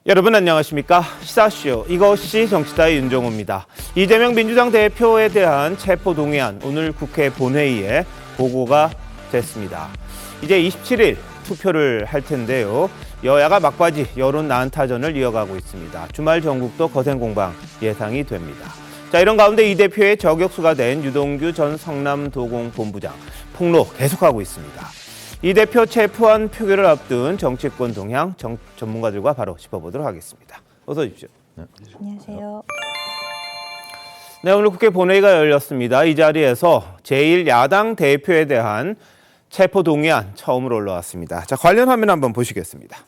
여러분 안녕하십니까? 시사쇼 이것이 정치다의 윤종호입니다. 이재명 민주당 대표에 대한 체포동의안 오늘 국회 본회의에 보고가 됐습니다. 이제 27일 투표를 할 텐데요. 여야가 막바지 여론 난타전을 이어가고 있습니다. 주말 전국도 거센 공방 예상이 됩니다. 자, 이런 가운데 이 대표의 저격수가 된 유동규 전 성남도공본부장 폭로 계속하고 있습니다. 이 대표 체포안 표결을 앞둔 정치권 동향 전문가들과 바로 짚어보도록 하겠습니다. 어서 오십시오. 네. 안녕하세요. 네, 오늘 국회 본회의가 열렸습니다. 이 자리에서 제1야당 대표에 대한 체포동의안 처음으로 올라왔습니다. 자, 관련 화면 한번 보시겠습니다.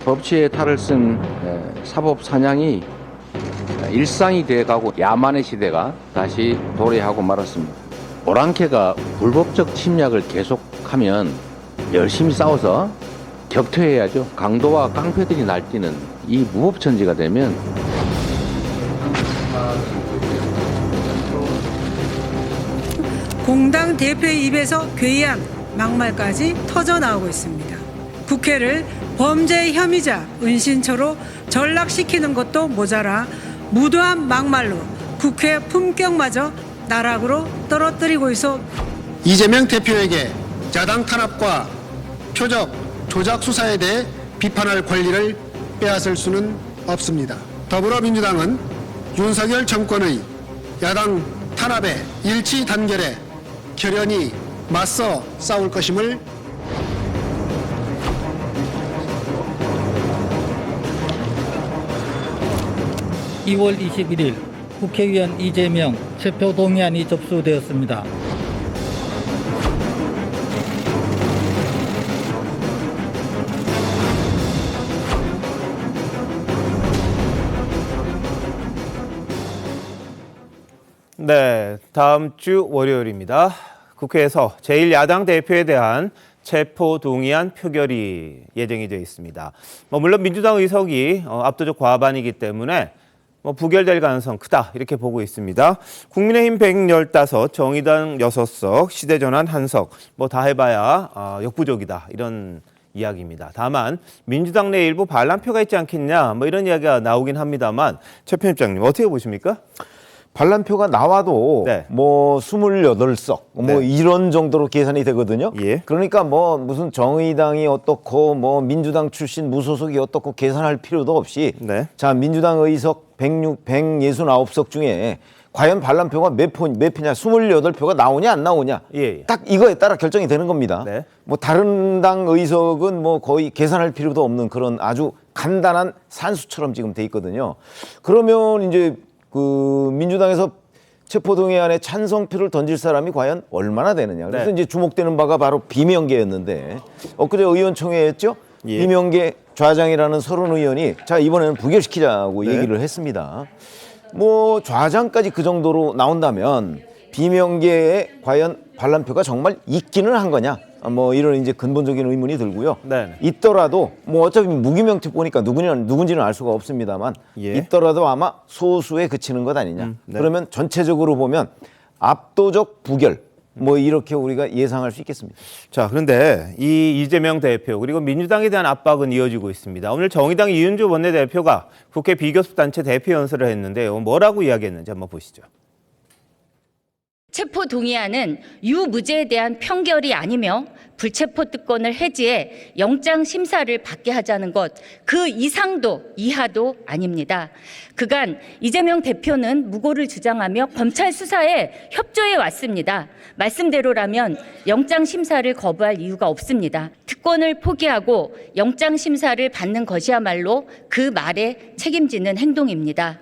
법치에 탈을 쓴 사법 사냥이 일상이 돼가고 야만의 시대가 다시 도래하고 말았습니다. 오랑캐가 불법적 침략을 계속하면 열심히 싸워서 격퇴해야죠. 강도와 깡패들이 날뛰는 이 무법천지가 되면 공당 대표의 입에서 괴이한 막말까지 터져나오고 있습니다. 국회를 범죄의 혐의자 은신처로 전락시키는 것도 모자라 무도한 막말로 국회 품격마저 나락으로 떨어뜨리고 있어 이재명 대표에게 야당 탄압과 표적, 조작 수사에 대해 비판할 권리를 빼앗을 수는 없습니다. 더불어민주당은 윤석열 정권의 야당 탄압에 일치 단결해 결연히 맞서 싸울 것임을 2월 21일 국회의원 이재명 체포동의안이 접수되었습니다. 네, 다음 주 월요일입니다. 국회에서 제1야당 대표에 대한 체포동의안 표결이 예정이 되어 있습니다. 물론 민주당 의석이 압도적 과반이기 때문에 부결될 가능성 크다 이렇게 보고 있습니다. 국민의힘 115, 정의당 6석, 시대전환 1석 다 해봐야 역부족이다 이런 이야기입니다. 다만 민주당 내 일부 반란표가 있지 않겠냐 이런 이야기가 나오긴 합니다만 최 편집장님 어떻게 보십니까? 반란표가 나와도 네. 28석 네. 이런 정도로 계산이 되거든요. 예. 그러니까 무슨 정의당이 어떻고 민주당 출신 무소속이 어떻고 계산할 필요도 없이 네. 자, 민주당 의석 169석 중에 과연 반란표가 몇 표냐 28표가 나오냐 안 나오냐 예. 딱 이거에 따라 결정이 되는 겁니다. 네. 다른 당 의석은 거의 계산할 필요도 없는 그런 아주 간단한 산수처럼 지금 돼 있거든요. 그러면 이제 민주당에서 체포동의안에 찬성표를 던질 사람이 과연 얼마나 되느냐. 그래서 네. 이제 주목되는 바가 바로 비명계였는데 엊그제 의원총회였죠. 예. 비명계 좌장이라는 서른 의원이 자 이번에는 부결시키자고 네. 얘기를 했습니다. 좌장까지 그 정도로 나온다면 비명계에 과연 반란표가 정말 있기는 한 거냐. 이런 이제 근본적인 의문이 들고요. 네. 있더라도 어차피 무기명책 보니까 누군지는 알 수가 없습니다만 예. 있더라도 아마 소수에 그치는 것 아니냐. 네. 그러면 전체적으로 보면 압도적 부결 이렇게 우리가 예상할 수 있겠습니다. 자, 그런데 이 이재명 대표 그리고 민주당에 대한 압박은 이어지고 있습니다. 오늘 정의당 이은주 원내대표가 국회 비교섭단체 대표 연설을 했는데요. 뭐라고 이야기했는지 한번 보시죠. 체포동의안은 유무죄에 대한 편결이 아니며 불체포 특권을 해지해 영장 심사를 받게 하자는 것, 그 이상도 이하도 아닙니다. 그간 이재명 대표는 무고를 주장하며 검찰 수사에 협조해 왔습니다. 말씀대로라면 영장 심사를 거부할 이유가 없습니다. 특권을 포기하고 영장 심사를 받는 것이야말로 그 말에 책임지는 행동입니다.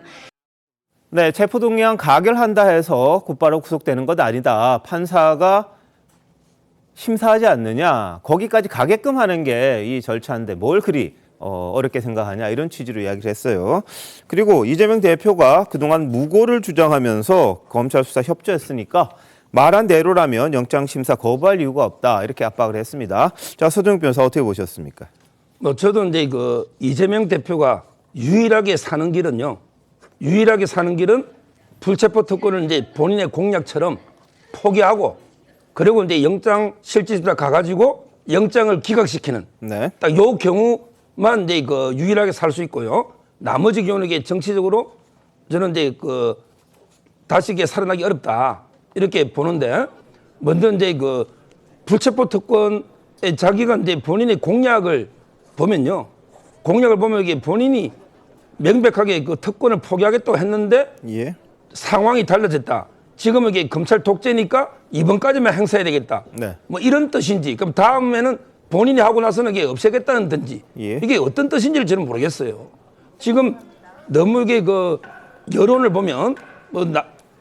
네, 체포동의안 가결한다 해서 곧바로 구속되는 것 아니다. 판사가 심사하지 않느냐. 거기까지 가게끔 하는 게 이 절차인데 뭘 그리 어렵게 생각하냐. 이런 취지로 이야기를 했어요. 그리고 이재명 대표가 그동안 무고를 주장하면서 검찰 수사 협조했으니까 말한 대로라면 영장심사 거부할 이유가 없다. 이렇게 압박을 했습니다. 자, 서정욱 변호사 어떻게 보셨습니까? 저도 이제 이재명 대표가 유일하게 사는 길은요. 유일하게 사는 길은 불체포 특권을 이제 본인의 공약처럼 포기하고 그리고 이제 영장 실질심사 가가지고 영장을 기각시키는 네. 딱 요 경우 경우만 이제 그 유일하게 살 수 있고요. 나머지 경우는 이게 정치적으로 저는 이제 그 다시 이게 살아나기 어렵다 이렇게 보는데, 먼저 이제 그 불체포 특권에 자기가 이제 본인의 공약을 보면요, 공약을 보면 이게 본인이 명백하게 그 특권을 포기하겠다고 했는데 예. 상황이 달라졌다. 지금 이게 검찰 독재니까 이번까지만 행사해야 되겠다. 네. 뭐 이런 뜻인지, 그럼 다음에는 본인이 하고 나서는 이게 없애겠다는 든지, 예. 이게 어떤 뜻인지를 저는 모르겠어요. 지금 너무 이게 그 여론을 보면 뭐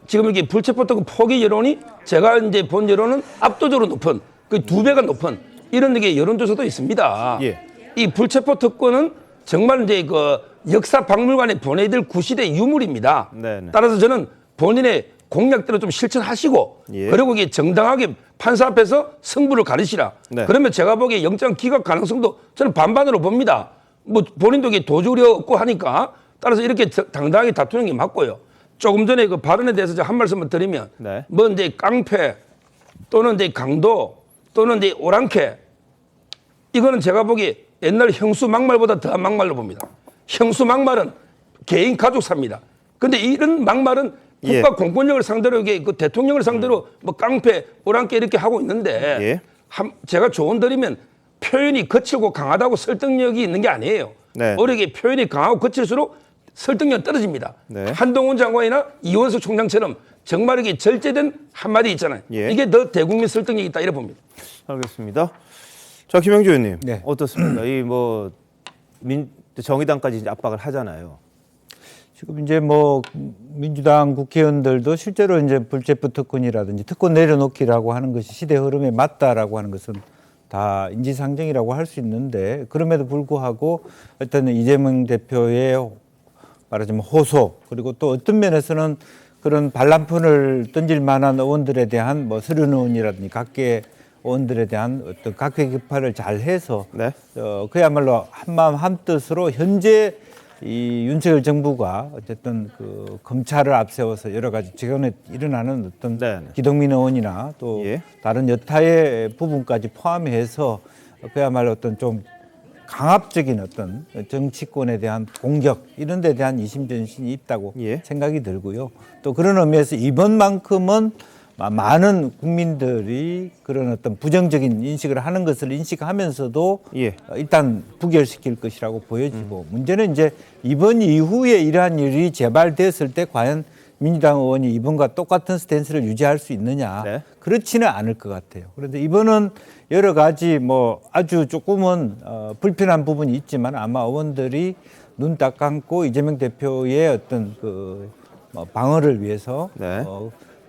지금 이게 불체포 특권 포기 여론이 제가 이제 본 여론은 압도적으로 높은, 그 2배가 높은 이런 게 여론조사도 있습니다. 예. 이 불체포 특권은 정말 이제 그 역사 박물관에 보내야 될 구시대 유물입니다. 네네. 따라서 저는 본인의 공약대로 좀 실천하시고, 예. 그리고 이게 정당하게 판사 앞에서 승부를 가르시라. 네. 그러면 제가 보기에 영장 기각 가능성도 저는 반반으로 봅니다. 뭐 본인도 이게 도주려 없고 하니까, 따라서 이렇게 당당하게 다투는 게 맞고요. 조금 전에 그 발언에 대해서 제가 한 말씀을 드리면, 네. 뭐 이제 깡패 또는 이제 강도 또는 이제 오랑캐, 이거는 제가 보기에 옛날 형수 막말보다 더한 막말로 봅니다. 형수 막말은 개인 가족 삽니다. 근데 이런 막말은 예. 국가 공권력을 상대로, 이게 그 대통령을 상대로 뭐 깡패, 오랑캐 이렇게 하고 있는데, 예. 제가 조언 드리면 표현이 거칠고 강하다고 설득력이 있는 게 아니에요. 네. 오히려 표현이 강하고 거칠수록 설득력 떨어집니다. 네. 한동훈 장관이나 이원석 총장처럼 정말 이게 절제된 한마디 있잖아요. 예. 이게 더 대국민 설득력이 있다 이래 봅니다. 알겠습니다. 자, 김영주 의원님. 네. 어떻습니까? 이 뭐 정의당까지 이제 압박을 하잖아요. 지금 이제 뭐 민주당 국회의원들도 실제로 이제 불체포 특권이라든지 특권 내려놓기라고 하는 것이 시대 흐름에 맞다라고 하는 것은 다 인지상정이라고 할 수 있는데, 그럼에도 불구하고 어떤 이재명 대표의 말하자면 호소, 그리고 또 어떤 면에서는 그런 반란폰을 던질 만한 의원들에 대한 뭐 서른 의원이라든지 각계 의원들에 대한 어떤 각계 격파를 잘 해서 네. 그야말로 한마음 한뜻으로 현재 이 윤석열 정부가 어쨌든 그 검찰을 앞세워서 여러 가지 최근에 일어나는 어떤 네네. 기동민 의원이나 또 예. 다른 여타의 부분까지 포함해서 그야말로 어떤 좀 강압적인 어떤 정치권에 대한 공격 이런 데 대한 이심전심이 있다고 예. 생각이 들고요. 또 그런 의미에서 이번만큼은 많은 국민들이 그런 어떤 부정적인 인식을 하는 것을 인식하면서도 예. 일단 부결시킬 것이라고 보여지고, 문제는 이제 이번 이후에 이러한 일이 재발됐을 때 과연 민주당 의원이 이번과 똑같은 스탠스를 유지할 수 있느냐. 네. 그렇지는 않을 것 같아요. 그런데 이번은 여러 가지 뭐 아주 조금은 불편한 부분이 있지만 아마 의원들이 눈 딱 감고 이재명 대표의 어떤 그 방어를 위해서 네.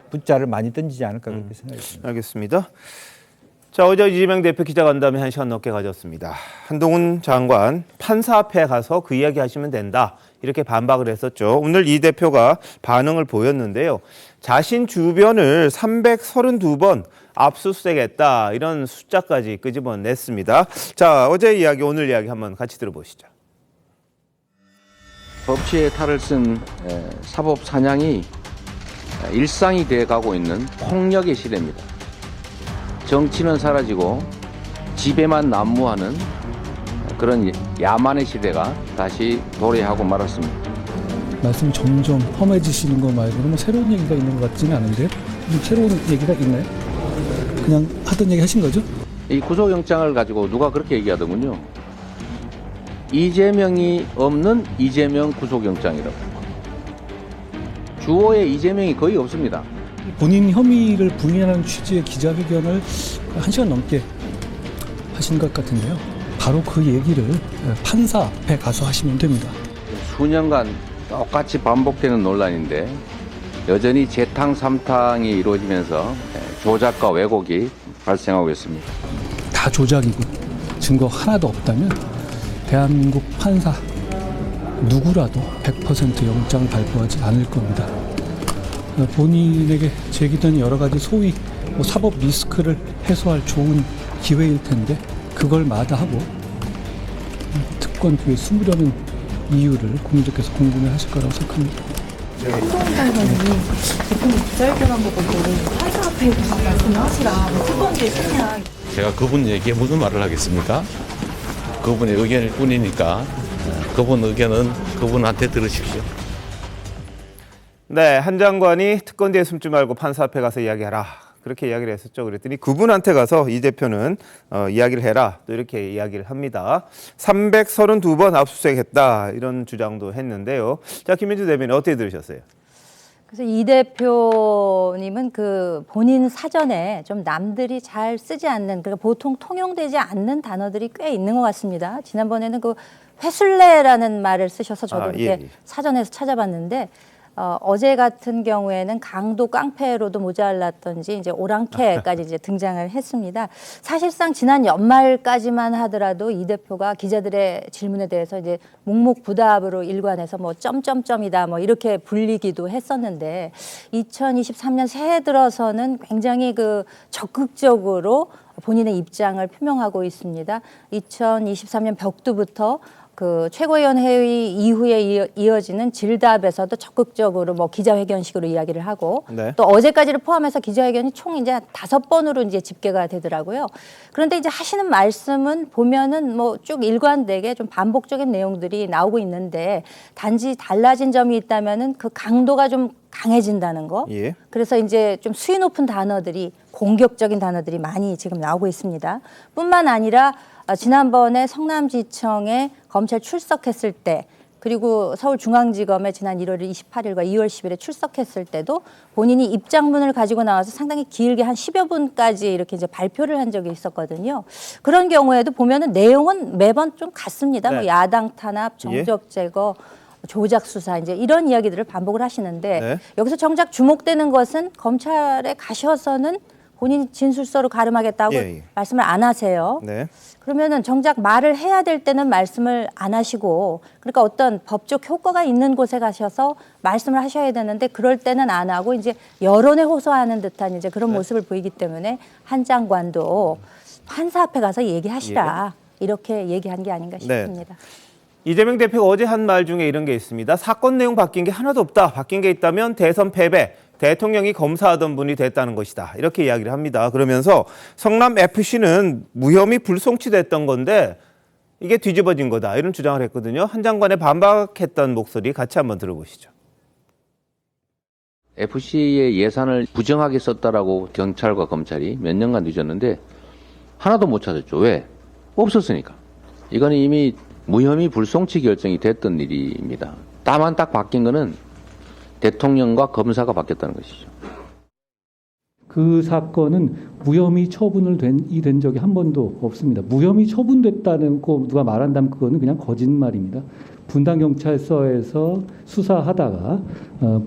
붙자를 많이 던지지 않을까 그렇게 생각이 듭니다. 알겠습니다. 자, 어제 이재명 대표 기자간담회 1시간 넘게 가졌습니다. 한동훈 장관 판사 앞에 가서 그 이야기 하시면 된다, 이렇게 반박을 했었죠. 오늘 이 대표가 반응을 보였는데요. 자신 주변을 332번 압수수색했다, 이런 숫자까지 끄집어냈습니다. 자, 어제 이야기, 오늘 이야기 한번 같이 들어보시죠. 법치의 탈을 쓴 사법 사냥이 일상이 돼가고 있는 폭력의 시대입니다. 정치는 사라지고 지배만 난무하는 그런 야만의 시대가 다시 도래하고 말았습니다. 말씀이 점점 험해지시는 거 말고는 뭐 새로운 얘기가 있는 것 같지는 않은데요. 좀 새로운 얘기가 있나요? 그냥 하던 얘기 하신 거죠? 이 구속영장을 가지고 누가 그렇게 얘기하더군요. 이재명이 없는 이재명 구속영장이라고. 주어에 이재명이 거의 없습니다. 본인 혐의를 부인하는 취지의 기자회견을 1시간 넘게 하신 것 같은데요. 바로 그 얘기를 판사 앞에 가서 하시면 됩니다. 수년간 똑같이 반복되는 논란인데 여전히 재탕3탕이 이루어지면서 조작과 왜곡이 발생하고 있습니다. 다 조작이고 증거 하나도 없다면 대한민국 판사 누구라도 100% 영장 발부하지 않을 겁니다. 본인에게 제기된 여러 가지 소위 사법 리스크를 해소할 좋은 기회일 텐데 그걸 마다하고 특권 뒤에 숨으려는 이유를 국민들께서 궁금해하실 거라고 생각합니다. 한동훈 장관이 대통령 기자회견한 거 보고 판사 앞에 말씀을 하시라, 특권 뒤에 숨냐. 제가 그분 얘기에 무슨 말을 하겠습니까? 그분의 의견일 뿐이니까 그분 의견은 그분한테 들으십시오. 네, 한 장관이 특권 뒤에 숨지 말고 판사 앞에 가서 이야기하라. 그렇게 이야기를 했었죠. 그랬더니 그분한테 가서 이 대표는 이야기를 해라. 또 이렇게 이야기를 합니다. 332번 압수수색했다. 이런 주장도 했는데요. 자, 김민주 대변인 어떻게 들으셨어요? 그래서 이 대표님은 그 본인 사전에 좀 남들이 잘 쓰지 않는, 그러니까 보통 통용되지 않는 단어들이 꽤 있는 것 같습니다. 지난번에는 그 회술래라는 말을 쓰셔서 저도 이렇게 사전에서 찾아봤는데 어제 같은 경우에는 강도 깡패로도 모자랐던지 이제 오랑캐까지 이제 등장을 했습니다. 사실상 지난 연말까지만 하더라도 이 대표가 기자들의 질문에 대해서 이제 묵묵부답으로 일관해서 뭐 점점점이다 뭐 이렇게 불리기도 했었는데 2023년 새해 들어서는 굉장히 그 적극적으로 본인의 입장을 표명하고 있습니다. 2023년 벽두부터 그 최고위원 회의 이후에 이어지는 질답에서도 적극적으로 뭐 기자회견식으로 이야기를 하고 네. 또 어제까지를 포함해서 기자회견이 총 이제 5번으로 이제 집계가 되더라고요. 그런데 이제 하시는 말씀은 보면은 뭐 쭉 일관되게 좀 반복적인 내용들이 나오고 있는데 단지 달라진 점이 있다면은 그 강도가 좀 강해진다는 거. 예. 그래서 이제 좀 수위 높은 단어들이 공격적인 단어들이 많이 지금 나오고 있습니다. 뿐만 아니라 지난번에 성남지청에 검찰 출석했을 때 그리고 서울중앙지검에 지난 1월 28일과 2월 10일에 출석했을 때도 본인이 입장문을 가지고 나와서 상당히 길게 한 10여 분까지 이렇게 이제 발표를 한 적이 있었거든요. 그런 경우에도 보면은 내용은 매번 좀 같습니다. 네. 뭐 야당 탄압, 정적 제거, 조작 수사 이제 이런 이야기들을 반복을 하시는데 네. 여기서 정작 주목되는 것은 검찰에 가셔서는 본인 진술서로 가름하겠다고 말씀을 안 하세요. 네. 그러면은 정작 말을 해야 될 때는 말씀을 안 하시고 그러니까 어떤 법적 효과가 있는 곳에 가셔서 말씀을 하셔야 되는데 그럴 때는 안 하고 이제 여론에 호소하는 듯한 이제 그런 모습을 보이기 때문에 한 장관도 판사 앞에 가서 얘기하시라 이렇게 얘기한 게 아닌가 싶습니다. 이재명 대표가 어제 한 말 중에 이런 게 있습니다. 사건 내용 바뀐 게 하나도 없다. 바뀐 게 있다면 대선 패배, 대통령이 검사하던 분이 됐다는 것이다. 이렇게 이야기를 합니다. 그러면서 성남FC는 무혐의 불송치됐던 건데 이게 뒤집어진 거다. 이런 주장을 했거든요. 한 장관의 반박했던 목소리 같이 한번 들어보시죠. FC의 예산을 부정하게 썼다라고 경찰과 검찰이 몇 년간 뒤졌는데 하나도 못 찾았죠. 왜? 없었으니까. 이거는 이미 무혐의 불송치 결정이 됐던 일입니다. 다만 딱 바뀐 거는 대통령과 검사가 바뀌었다는 것이죠. 그 사건은 무혐의 처분을 된 적이 한 번도 없습니다. 무혐의 처분됐다는 거 누가 말한다면 그거는 그냥 거짓말입니다. 분당경찰서에서 수사하다가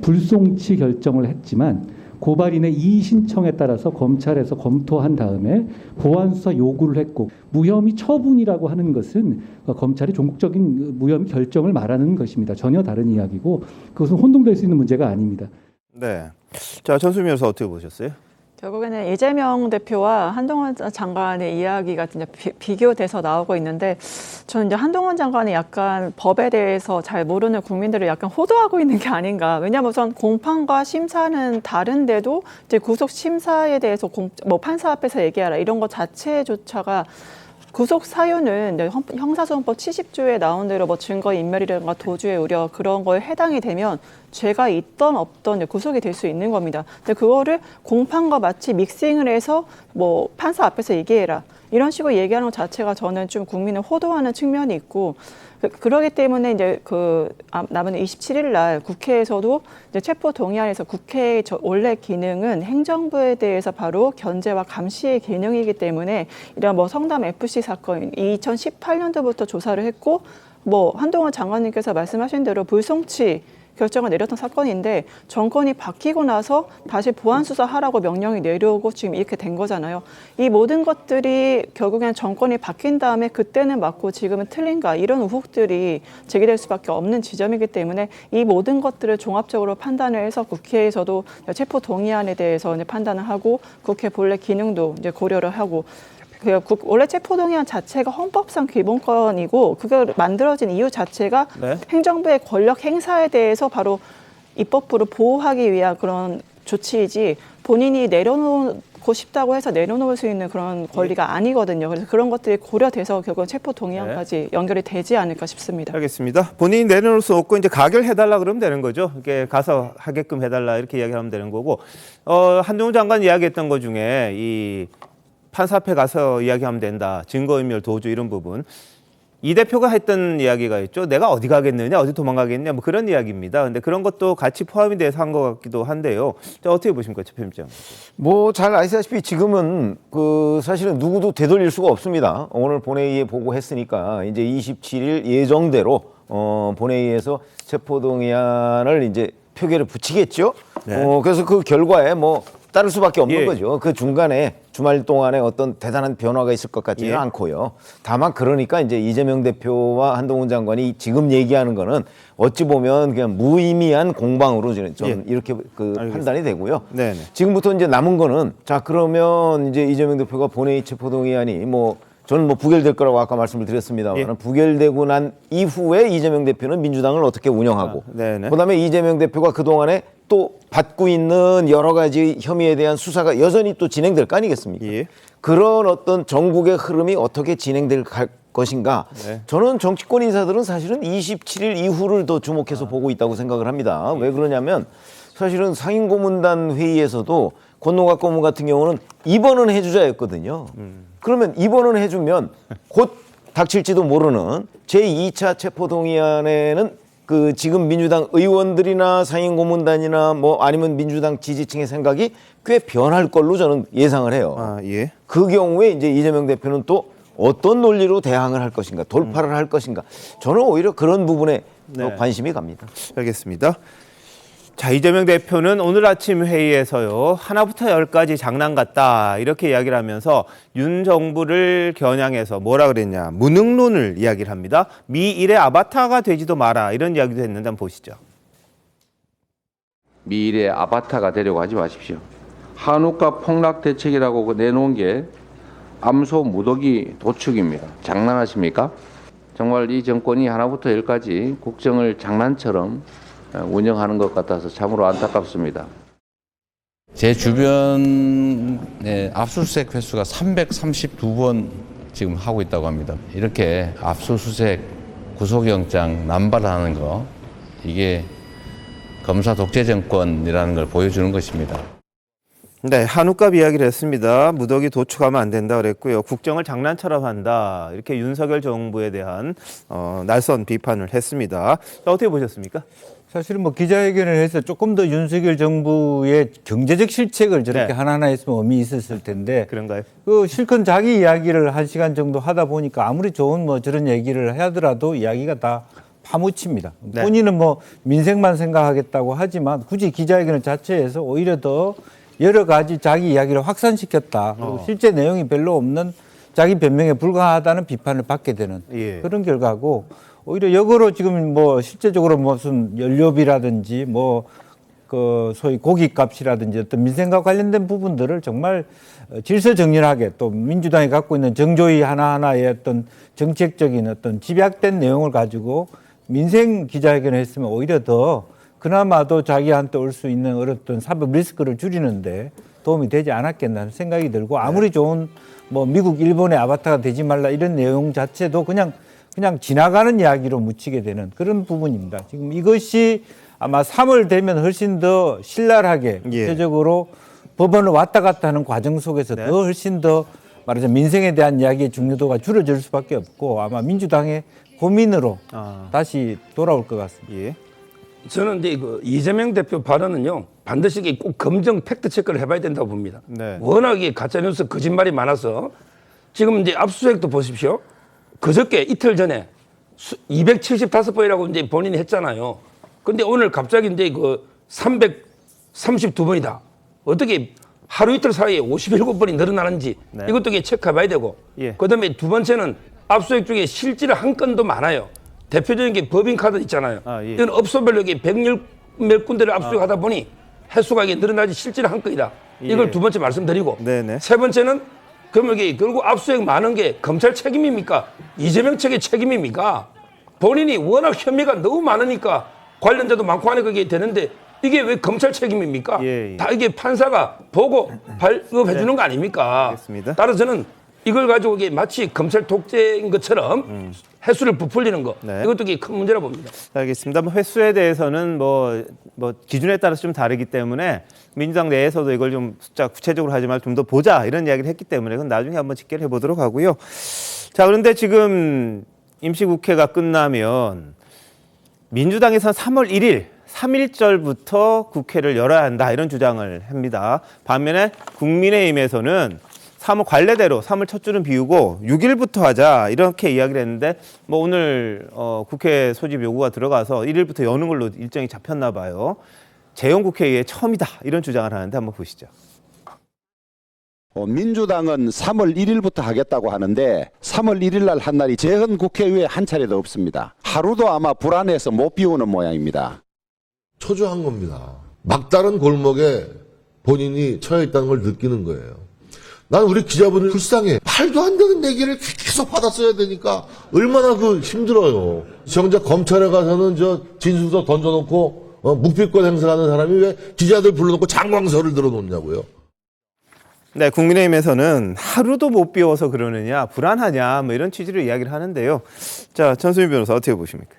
불송치 결정을 했지만 고발인의 이의 신청에 따라서 검찰에서 검토한 다음에 보완 수사 요구를 했고 무혐의 처분이라고 하는 것은 검찰의 종국적인 무혐의 결정을 말하는 것입니다. 전혀 다른 이야기고 그것은 혼동될 수 있는 문제가 아닙니다. 네. 자, 전수미 변호사 어떻게 보셨어요? 결국에는 이재명 대표와 한동훈 장관의 이야기가 이제 비교돼서 나오고 있는데 저는 이제 한동훈 장관이 약간 법에 대해서 잘 모르는 국민들을 약간 호도하고 있는 게 아닌가. 왜냐하면 우선 공판과 심사는 다른데도 이제 구속 심사에 대해서 뭐 판사 앞에서 얘기하라 이런 것 자체조차가 구속 사유는 형사소송법 70조에 나온 대로 뭐 증거인멸이라든가 도주의 우려 그런 거에 해당이 되면 죄가 있던 없던 구속이 될 수 있는 겁니다. 근데 그거를 공판과 마치 믹싱을 해서 뭐 판사 앞에서 얘기해라 이런 식으로 얘기하는 것 자체가 저는 좀 국민을 호도하는 측면이 있고 그러기 때문에 이제 남은 27일 날 국회에서도 이제 체포 동의안에서 국회의 원래 기능은 행정부에 대해서 바로 견제와 감시의 기능이기 때문에 이런 뭐 성남 FC 사건 2018년도부터 조사를 했고 뭐 한동훈 장관님께서 말씀하신 대로 불송치 결정을 내렸던 사건인데 정권이 바뀌고 나서 다시 보완 수사하라고 명령이 내려오고 지금 이렇게 된 거잖아요. 이 모든 것들이 결국엔 정권이 바뀐 다음에 그때는 맞고 지금은 틀린가 이런 의혹들이 제기될 수밖에 없는 지점이기 때문에 이 모든 것들을 종합적으로 판단을 해서 국회에서도 체포 동의안에 대해서 이제 판단을 하고 국회 본래 기능도 이제 고려를 하고 원래 체포동의안 자체가 헌법상 기본권이고 그걸 만들어진 이유 자체가 행정부의 권력 행사에 대해서 바로 입법부를 보호하기 위한 그런 조치이지 본인이 내려놓은 받고 싶다고 해서 내려놓을 수 있는 그런 권리가 아니거든요. 그래서 그런 것들이 고려돼서 결국은 체포 동의안까지 연결이 되지 않을까 싶습니다. 알겠습니다. 본인이 내려놓을 수 없고 이제 가결해달라 그러면 되는 거죠. 이렇게 가서 하게끔 해달라 이렇게 이야기하면 되는 거고, 한동훈 장관 이야기했던 것 중에 이 판사 앞에 가서 이야기하면 된다, 증거인멸, 도주 이런 부분. 이 대표가 했던 이야기가 있죠. 내가 어디 가겠느냐, 어디 도망가겠냐, 뭐 그런 이야기입니다. 근데 그런 것도 같이 포함이 돼서 한 것 같기도 한데요. 자, 어떻게 보십니까, 최 편집장? 뭐 잘 아시다시피 지금은 그 사실은 누구도 되돌릴 수가 없습니다. 오늘 본회의에 보고했으니까 이제 27일 예정대로 본회의에서 체포동의안을 이제 표결에 붙이겠죠. 네. 그래서 그 결과에 뭐 따를 수밖에 없는 예. 거죠. 그 중간에 주말 동안에 어떤 대단한 변화가 있을 것 같지는 예. 않고요. 다만 그러니까 이제 이재명 대표와 한동훈 장관이 지금 얘기하는 거는 어찌 보면 그냥 무의미한 공방으로 저는 예. 이렇게 그 판단이 되고요. 네네. 지금부터 이제 남은 거는 자 그러면 이제 이재명 대표가 본회의 체포동의안이 뭐 저는 뭐 부결될 거라고 아까 말씀을 드렸습니다만 예. 부결되고 난 이후에 이재명 대표는 민주당을 어떻게 운영하고 네네. 그다음에 이재명 대표가 그동안에 또 받고 있는 여러 가지 혐의에 대한 수사가 여전히 또 진행될 거 아니겠습니까? 예. 그런 어떤 전국의 흐름이 어떻게 진행될 것인가? 네. 저는 정치권 인사들은 사실은 27일 이후를 더 주목해서 보고 있다고 생각을 합니다. 왜 그러냐면 사실은 상임고문단 회의에서도 권노갑 고문 같은 경우는 입원은 해주자였거든요. 그러면 입원은 해주면 곧 닥칠지도 모르는 제2차 체포동의안에는 그 지금 민주당 의원들이나 상임고문단이나 뭐 아니면 민주당 지지층의 생각이 꽤 변할 걸로 저는 예상을 해요. 아, 예. 그 경우에 이제 이재명 대표는 또 어떤 논리로 대항을 할 것인가, 돌파를 할 것인가. 저는 오히려 그런 부분에 더 네. 관심이 갑니다. 알겠습니다. 자, 이재명 대표는 오늘 아침 회의에서요, 하나부터 열까지 장난 같다 이렇게 이야기를 하면서 윤 정부를 겨냥해서 뭐라 그랬냐, 무능론을 이야기를 합니다. 미일의 아바타가 되지도 마라 이런 이야기도 했는데 한번 보시죠. 미일의 아바타가 되려고 하지 마십시오. 한우가 폭락 대책이라고 내놓은 게 암소 무더기 도축입니다. 장난하십니까? 정말 이 정권이 하나부터 열까지 국정을 장난처럼 운영하는 것 같아서 참으로 안타깝습니다. 제 주변에 압수수색 횟수가 332번 지금 하고 있다고 합니다. 이렇게 압수수색, 구속영장 남발하는 거, 이게 검사 독재 정권이라는 걸 보여주는 것입니다. 네, 한우값 이야기를 했습니다. 무더기 도축하면 안 된다 그랬고요. 국정을 장난처럼 한다. 이렇게 윤석열 정부에 대한 날선 비판을 했습니다. 자, 어떻게 보셨습니까? 사실은 뭐 기자회견을 해서 조금 더 윤석열 정부의 경제적 실책을 저렇게 네. 하나하나 했으면 의미 있었을 텐데 그런가요? 그 실컷 자기 이야기를 1시간 정도 하다 보니까 아무리 좋은 뭐 저런 얘기를 하더라도 이야기가 다 파묻힙니다. 네. 본인은 뭐 민생만 생각하겠다고 하지만 굳이 기자회견을 자체해서 오히려 더 여러 가지 자기 이야기를 확산시켰다. 그리고 실제 내용이 별로 없는 자기 변명에 불과하다는 비판을 받게 되는 예. 그런 결과고 오히려 역으로 지금 뭐 실제적으로 무슨 연료비라든지 뭐 그 소위 고깃값이라든지 어떤 민생과 관련된 부분들을 정말 질서정연하게 또 민주당이 갖고 있는 정조위 하나하나의 어떤 정책적인 어떤 집약된 내용을 가지고 민생 기자회견을 했으면 오히려 더 그나마도 자기한테 올 수 있는 어떤 사법 리스크를 줄이는데 도움이 되지 않았겠나 하는 생각이 들고 아무리 좋은 뭐 미국, 일본의 아바타가 되지 말라 이런 내용 자체도 그냥 지나가는 이야기로 묻히게 되는 그런 부분입니다. 지금 이것이 아마 3월 되면 훨씬 더 신랄하게 구체적으로 법원을 왔다 갔다 하는 과정 속에서 더 훨씬 더 말하자면 민생에 대한 이야기의 중요도가 줄어들 수밖에 없고 아마 민주당의 고민으로 다시 돌아올 것 같습니다. 예. 저는 이제 그 이재명 대표 발언은요, 반드시 꼭 검증 팩트 체크를 해봐야 된다고 봅니다. 네. 워낙에 가짜뉴스 거짓말이 많아서 지금 이제 압수수색도 보십시오. 그저께 이틀 전에 275번이라고 이제 본인이 했잖아요. 근데 오늘 갑자기 이제 그 332번이다. 어떻게 하루 이틀 사이에 57번이 늘어나는지 이것도 체크해봐야 되고. 예. 그다음에 두 번째는 압수수색 중에 실질 한 건도 많아요. 대표적인 게 법인카드 있잖아요. 예. 이건 업소별로 이게 100몇 군데를 압수수색하다 보니 횟수가 이게 늘어나지 실질 한 건이다. 이걸 두 번째 말씀드리고. 네네. 세 번째는 그러면 이게 결국 압수수색 많은 게 검찰 책임입니까? 이재명 측의 책임입니까? 본인이 워낙 혐의가 너무 많으니까 관련자도 많고 하니까 그게 되는데 이게 왜 검찰 책임입니까? 예, 예. 다 이게 판사가 보고 발급해 주는 거 아닙니까? 알겠습니다. 따라서 저는 이걸 가지고 이게 마치 검찰 독재인 것처럼 횟수를 부풀리는 거 네. 이것도 큰 문제라 봅니다. 알겠습니다. 뭐 횟수에 대해서는 뭐 기준에 따라서 좀 다르기 때문에 민주당 내에서도 이걸 좀 숫자 구체적으로 하지 말고 좀 더 보자 이런 이야기를 했기 때문에 그건 나중에 한번 집계를 해보도록 하고요. 자, 그런데 지금 임시국회가 끝나면 민주당에서는 3월 1일 3.1절부터 국회를 열어야 한다 이런 주장을 합니다. 반면에 국민의힘에서는 3월 관례대로 3월 첫 줄은 비우고 6일부터 하자 이렇게 이야기를 했는데 뭐 오늘 국회 소집 요구가 들어가서 1일부터 여는 걸로 일정이 잡혔나 봐요. 재헌국회의 처음이다 이런 주장을 하는데 한번 보시죠. 민주당은 3월 1일부터 하겠다고 하는데 3월 1일 날 한 날이 재헌국회의회 한 차례도 없습니다. 하루도 아마 불안해서 못 비우는 모양입니다. 초조한 겁니다. 막다른 골목에 본인이 처해 있다는 걸 느끼는 거예요. 난 우리 기자분들 불쌍해. 말도 안 되는 얘기를 계속 받았어야 되니까 얼마나 힘들어요. 정작 검찰에 가서는 진술서 던져놓고 묵비권 행사하는 사람이 왜 기자들 불러놓고 장광설을 들어놓냐고요. 네, 국민의힘에서는 하루도 못 비워서 그러느냐, 불안하냐, 뭐 이런 취지로 이야기를 하는데요. 자, 전수민 변호사 어떻게 보십니까?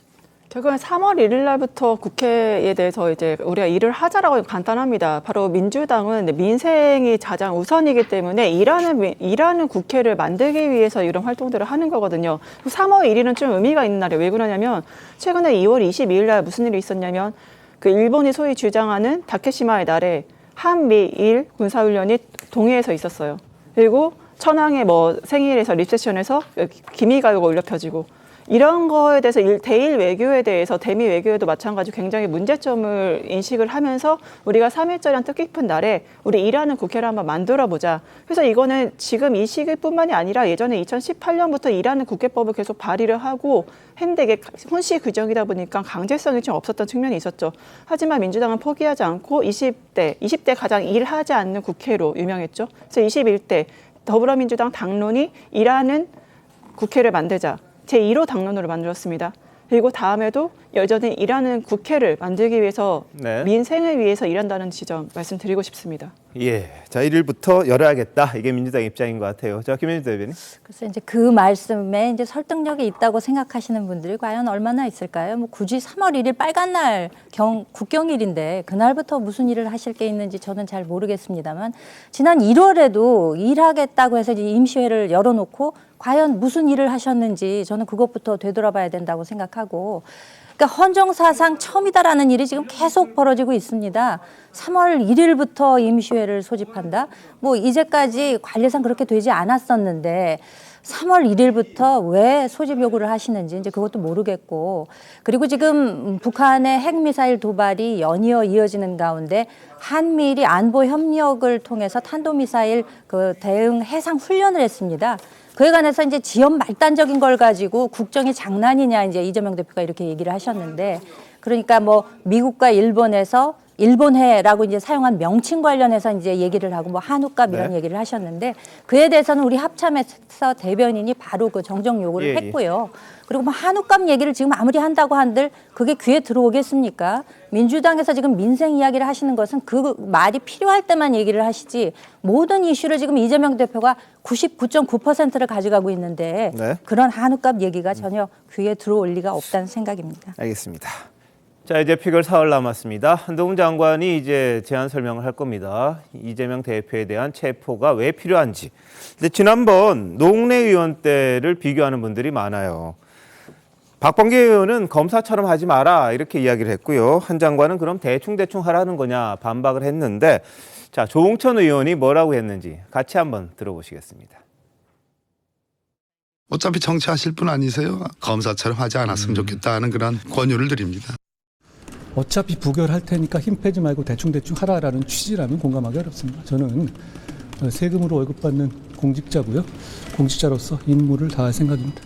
결국은 3월 1일 날부터 국회에 대해서 이제 우리가 일을 하자라고 간단합니다. 바로 민주당은 민생이 가장 우선이기 때문에 일하는 국회를 만들기 위해서 이런 활동들을 하는 거거든요. 3월 1일은 좀 의미가 있는 날이에요. 왜 그러냐면 최근에 2월 22일 날 무슨 일이 있었냐면 그 일본이 소위 주장하는 다케시마의 날에 한미일 군사훈련이 동해에서 있었어요. 그리고 천황의 생일에서 리셉션에서 기미가요가 울려 펴지고 이런 거에 대해서 대일 외교에 대해서 대미 외교에도 마찬가지로 굉장히 문제점을 인식을 하면서 우리가 3.1절이란 뜻깊은 날에 우리 일하는 국회를 한번 만들어보자. 그래서 이거는 지금 이 시기뿐만이 아니라 예전에 2018년부터 일하는 국회법을 계속 발의를 하고 했는데 이게 혼시 규정이다 보니까 강제성이 좀 없었던 측면이 있었죠. 하지만 민주당은 포기하지 않고 20대 가장 일하지 않는 국회로 유명했죠. 그래서 21대 더불어민주당 당론이 일하는 국회를 만들자. 제1호 당론으로 만들었습니다. 그리고 다음에도 여전히 일하는 국회를 만들기 위해서 네. 민생을 위해서 일한다는 지점 말씀드리고 싶습니다. 예, 자 1일부터 열어야겠다 이게 민주당 입장인 것 같아요. 자 김현주 대변인. 그래서 이제 그 말씀에 이제 설득력이 있다고 생각하시는 분들이 과연 얼마나 있을까요? 뭐 굳이 3월 1일 빨간 날 국경일인데 그날부터 무슨 일을 하실 게 있는지 저는 잘 모르겠습니다만 지난 1월에도 일하겠다고 해서 이제 임시회를 열어놓고 과연 무슨 일을 하셨는지 저는 그것부터 되돌아봐야 된다고 생각하고. 그러니까 헌정사상 처음이다라는 일이 지금 계속 벌어지고 있습니다. 3월 1일부터 임시회를 소집한다. 뭐 이제까지 관례상 그렇게 되지 않았었는데 3월 1일부터 왜 소집 요구를 하시는지 이제 그것도 모르겠고 그리고 지금 북한의 핵미사일 도발이 연이어 이어지는 가운데 한미일이 안보 협력을 통해서 탄도미사일 그 대응 해상 훈련을 했습니다. 그에 관해서 이제 지연 말단적인 걸 가지고 국정이 장난이냐 이제 이재명 대표가 이렇게 얘기를 하셨는데 그러니까 뭐 미국과 일본에서 일본해라고 이제 사용한 명칭 관련해서 이제 얘기를 하고 뭐 한우값 이런 얘기를 하셨는데 그에 대해서는 우리 합참에서 대변인이 바로 그 정정 요구를 했고요. 그리고 뭐 한우값 얘기를 지금 아무리 한다고 한들 그게 귀에 들어오겠습니까? 민주당에서 지금 민생 이야기를 하시는 것은 그 말이 필요할 때만 얘기를 하시지 모든 이슈를 지금 이재명 대표가 99.9%를 가져가고 있는데 그런 한우값 얘기가 전혀 귀에 들어올 리가 없다는 생각입니다. 알겠습니다. 자 이제 피결 사흘 남았습니다. 한동훈 장관이 이제 제안 설명을 할 겁니다. 이재명 대표에 대한 체포가 왜 필요한지. 근데 지난번 노웅래 의원 때를 비교하는 분들이 많아요. 박범계 의원은 검사처럼 하지 마라 이렇게 이야기를 했고요. 한 장관은 그럼 대충 하라는 거냐 반박을 했는데 자 조홍천 의원이 뭐라고 했는지 같이 한번 들어보시겠습니다. 어차피 정치하실 분 아니세요? 검사처럼 하지 않았으면 좋겠다는 그런 권유를 드립니다. 어차피 부결할 테니까 힘 빼지 말고 대충 하라라는 취지라면 공감하기 어렵습니다. 저는 세금으로 월급받는 공직자고요. 공직자로서 임무를 다할 생각입니다.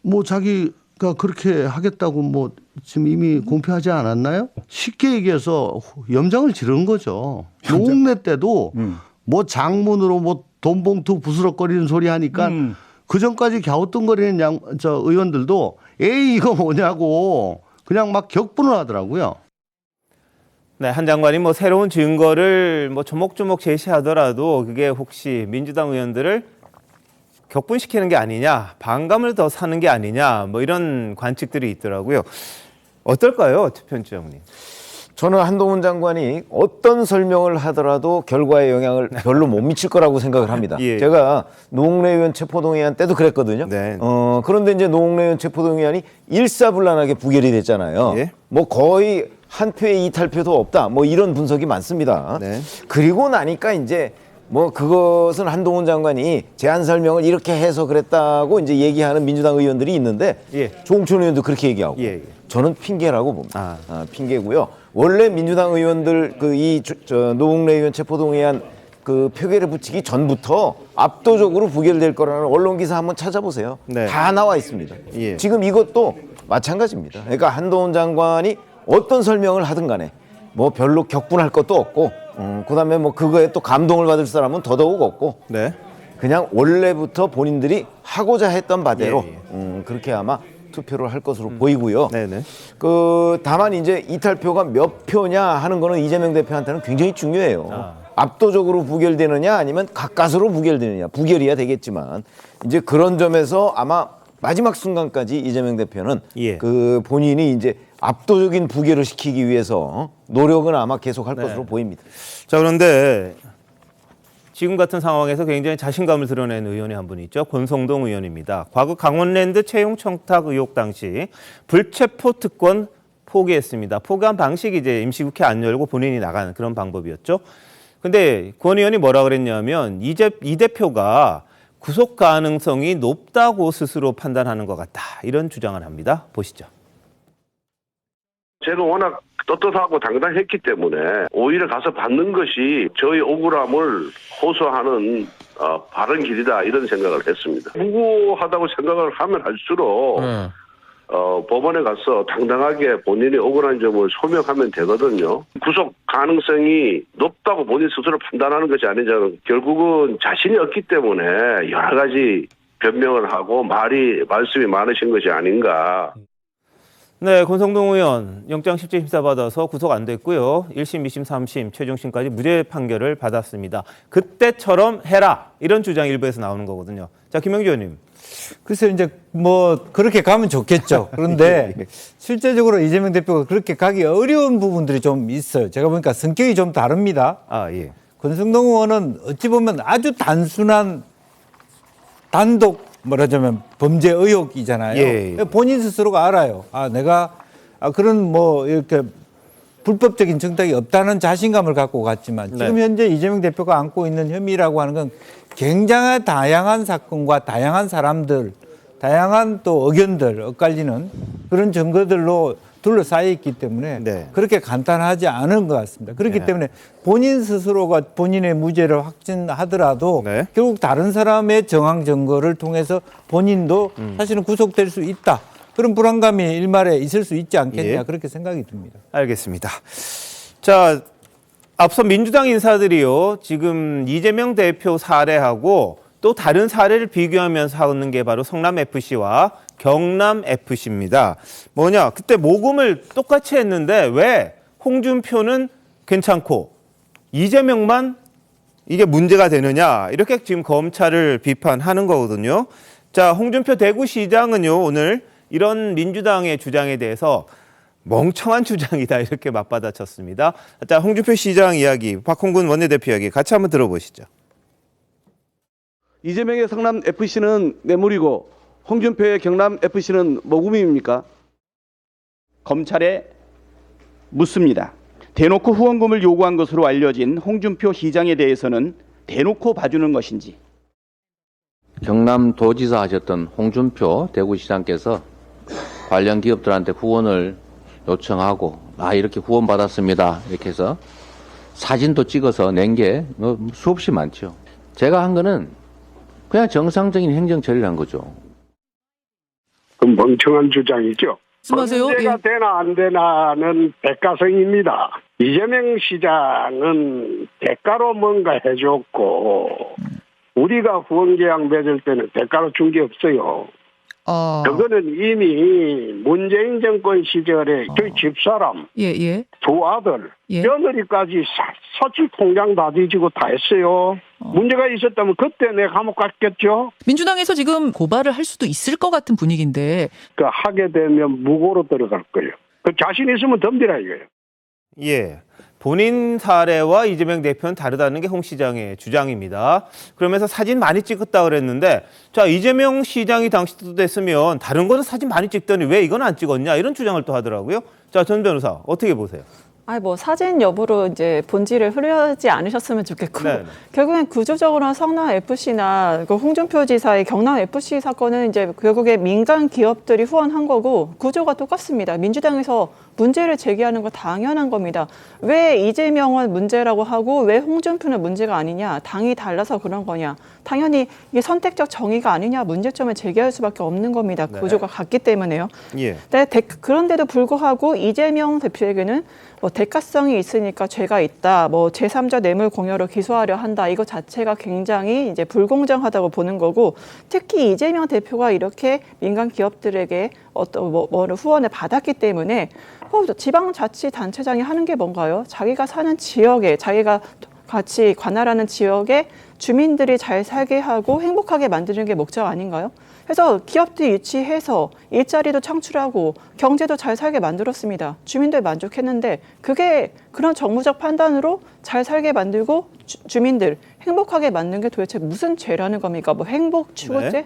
뭐 자기가 그렇게 하겠다고 뭐 지금 이미 공표하지 않았나요? 쉽게 얘기해서 염장을 지른 거죠. 노웅래 때도 뭐 장문으로 뭐 돈봉투 부스럭거리는 소리 하니까 그 전까지 갸우뚱거리는 의원들도 에이 이거 뭐냐고 그냥 막 격분을 하더라고요. 네, 한 장관이 뭐 새로운 증거를 뭐 조목조목 제시하더라도 그게 혹시 민주당 의원들을 격분시키는 게 아니냐, 반감을 더 사는 게 아니냐, 뭐 이런 관측들이 있더라고요. 어떨까요, 최편주 장님? 저는 한동훈 장관이 어떤 설명을 하더라도 결과에 영향을 별로 못 미칠 거라고 생각을 합니다. 예. 제가 노웅래 의원 체포동의안 때도 그랬거든요. 네. 그런데 이제 노웅래 의원 체포동의안이 일사불란하게 부결이 됐잖아요. 예. 뭐 거의 한 표의 이탈표도 없다. 뭐 이런 분석이 많습니다. 네. 그리고 나니까 이제 뭐 그것은 한동훈 장관이 제안 설명을 이렇게 해서 그랬다고 이제 얘기하는 민주당 의원들이 있는데 예. 조홍천 의원도 그렇게 얘기하고 예. 저는 핑계라고 봅니다. 핑계고요. 원래 민주당 의원들 노웅래 의원 체포동의안 그 표결에 붙이기 전부터 압도적으로 부결될 거라는 언론 기사 한번 찾아보세요. 네. 다 나와 있습니다. 예. 지금 이것도 마찬가지입니다. 그러니까 한동훈 장관이 어떤 설명을 하든 간에 뭐 별로 격분할 것도 없고 그다음에 뭐 그거에 또 감동을 받을 사람은 더더욱 없고 네. 그냥 원래부터 본인들이 하고자 했던 바대로 그렇게 아마 투표를 할 것으로 보이고요. 네네. 다만 이제 이탈표가 몇 표냐 하는 거는 이재명 대표한테는 굉장히 중요해요. 압도적으로 부결되느냐 아니면 가까스로 부결되느냐. 부결이야 되겠지만 이제 그런 점에서 아마 마지막 순간까지 이재명 대표는 예. 그 본인이 이제 압도적인 부결을 시키기 위해서 노력은 아마 계속할 것으로 보입니다. 자, 그런데 지금 같은 상황에서 굉장히 자신감을 드러낸 의원이 한 분이 있죠. 권성동 의원입니다. 과거 강원랜드 채용 청탁 의혹 당시 불체포 특권 포기했습니다. 포기한 방식이 이제 임시국회 안 열고 본인이 나가는 그런 방법이었죠. 근데 권 의원이 뭐라 그랬냐면 이 대표가 구속 가능성이 높다고 스스로 판단하는 것 같다. 이런 주장을 합니다. 보시죠. 제가 워낙 떳떳하고 당당했기 때문에 오히려 가서 받는 것이 저희 억울함을 호소하는 바른 길이다 이런 생각을 했습니다. 무고하다고 생각을 하면 할수록 법원에 가서 당당하게 본인이 억울한 점을 소명하면 되거든요. 구속 가능성이 높다고 본인 스스로 판단하는 것이 아니죠. 결국은 자신이 없기 때문에 여러 가지 변명을 하고 말씀이 많으신 것이 아닌가. 네, 권성동 의원 영장 실질 심사 받아서 구속 안 됐고요. 1심, 2심, 3심, 최종심까지 무죄 판결을 받았습니다. 그때처럼 해라 이런 주장 일부에서 나오는 거거든요. 자, 김영주 의원님. 글쎄 이제 뭐 그렇게 가면 좋겠죠. 그런데 실제적으로 이재명 대표가 그렇게 가기 어려운 부분들이 좀 있어요. 제가 보니까 성격이 좀 다릅니다. 예. 권성동 의원은 어찌 보면 아주 단순한 단독 말하자면 범죄 의혹이잖아요. 예. 본인 스스로가 알아요. 내가 그런 뭐 이렇게 불법적인 정당이 없다는 자신감을 갖고 갔지만 지금 현재 이재명 대표가 안고 있는 혐의라고 하는 건 굉장히 다양한 사건과 다양한 사람들, 다양한 또 의견들 엇갈리는 그런 증거들로 둘러싸여 있기 때문에 그렇게 간단하지 않은 것 같습니다. 그렇기 때문에 본인 스스로가 본인의 무죄를 확진하더라도 결국 다른 사람의 정황 증거를 통해서 본인도 사실은 구속될 수 있다. 그런 불안감이 일말에 있을 수 있지 않겠냐 그렇게 생각이 듭니다. 알겠습니다. 자, 앞서 민주당 인사들이요. 지금 이재명 대표 사례하고 또 다른 사례를 비교하면서 하는 게 바로 성남FC와 경남FC입니다. 뭐냐, 그때 모금을 똑같이 했는데 왜 홍준표는 괜찮고 이재명만 이게 문제가 되느냐, 이렇게 지금 검찰을 비판하는 거거든요. 자, 홍준표 대구시장은요, 오늘 이런 민주당의 주장에 대해서 멍청한 주장이다 이렇게 맞받아쳤습니다. 자, 홍준표 시장 이야기, 박홍근 원내대표 이야기 같이 한번 들어보시죠. 이재명의 성남FC는 뇌물이고 홍준표의 경남FC는 모금입니까? 검찰에 묻습니다. 대놓고 후원금을 요구한 것으로 알려진 홍준표 시장에 대해서는 대놓고 봐주는 것인지. 경남도지사 하셨던 홍준표 대구시장께서 관련 기업들한테 후원을 요청하고 이렇게 후원 받았습니다 이렇게 해서 사진도 찍어서 낸 게 수없이 많죠. 제가 한 거는 그냥 정상적인 행정 처리를 한 거죠. 그 멍청한 주장이죠. 말씀하세요. 문제가 되나 안 되나는 대가성입니다. 이재명 시장은 대가로 뭔가 해줬고 우리가 후원 계약 맺을 때는 대가로 준 게 없어요. 그거는 이미 문재인 정권 시절에 저희 집사람, 두 아들, 며느리까지 사치 통장 다 뒤지고 다 했어요. 문제가 있었다면 그때 내 감옥 갔겠죠. 민주당에서 지금 고발을 할 수도 있을 것 같은 분위기인데. 그 하게 되면 무고로 들어갈 거예요. 그 자신 있으면 덤비라 이거예요. 예. 본인 사례와 이재명 대표는 다르다는 게 홍 시장의 주장입니다. 그러면서 사진 많이 찍었다 그랬는데, 자, 이재명 시장이 당시 됐으면 다른 거는 사진 많이 찍더니 왜 이건 안 찍었냐 이런 주장을 또 하더라고요. 자, 전 변호사 어떻게 보세요? 아니 뭐 사진 여부로 이제 본질을 흐려지 않으셨으면 좋겠고 네. 결국엔 구조적으로 성남 FC나 그 홍준표 지사의 경남 FC 사건은 이제 결국에 민간 기업들이 후원한 거고 구조가 똑같습니다. 민주당에서 문제를 제기하는 거 당연한 겁니다. 왜 이재명은 문제라고 하고 왜 홍준표는 문제가 아니냐? 당이 달라서 그런 거냐? 당연히 이게 선택적 정의가 아니냐 문제점을 제기할 수밖에 없는 겁니다. 구조가 같기 때문에요. 예. 그런데도 불구하고 이재명 대표에게는 뭐 대가성이 있으니까 죄가 있다, 뭐 제3자 뇌물 공여로 기소하려 한다, 이거 자체가 굉장히 이제 불공정하다고 보는 거고, 특히 이재명 대표가 이렇게 민간 기업들에게 어떤 뭐를 후원을 받았기 때문에 지방자치단체장이 하는 게 뭔가요? 자기가 사는 지역에, 자기가 같이 관할하는 지역에 주민들이 잘 살게 하고 행복하게 만드는 게 목적 아닌가요? 그래서 기업들 유치해서 일자리도 창출하고 경제도 잘 살게 만들었습니다. 주민들 만족했는데 그게 그런 정무적 판단으로 잘 살게 만들고 주민들 행복하게 만든 게 도대체 무슨 죄라는 겁니까? 뭐 행복 추구죄? 네.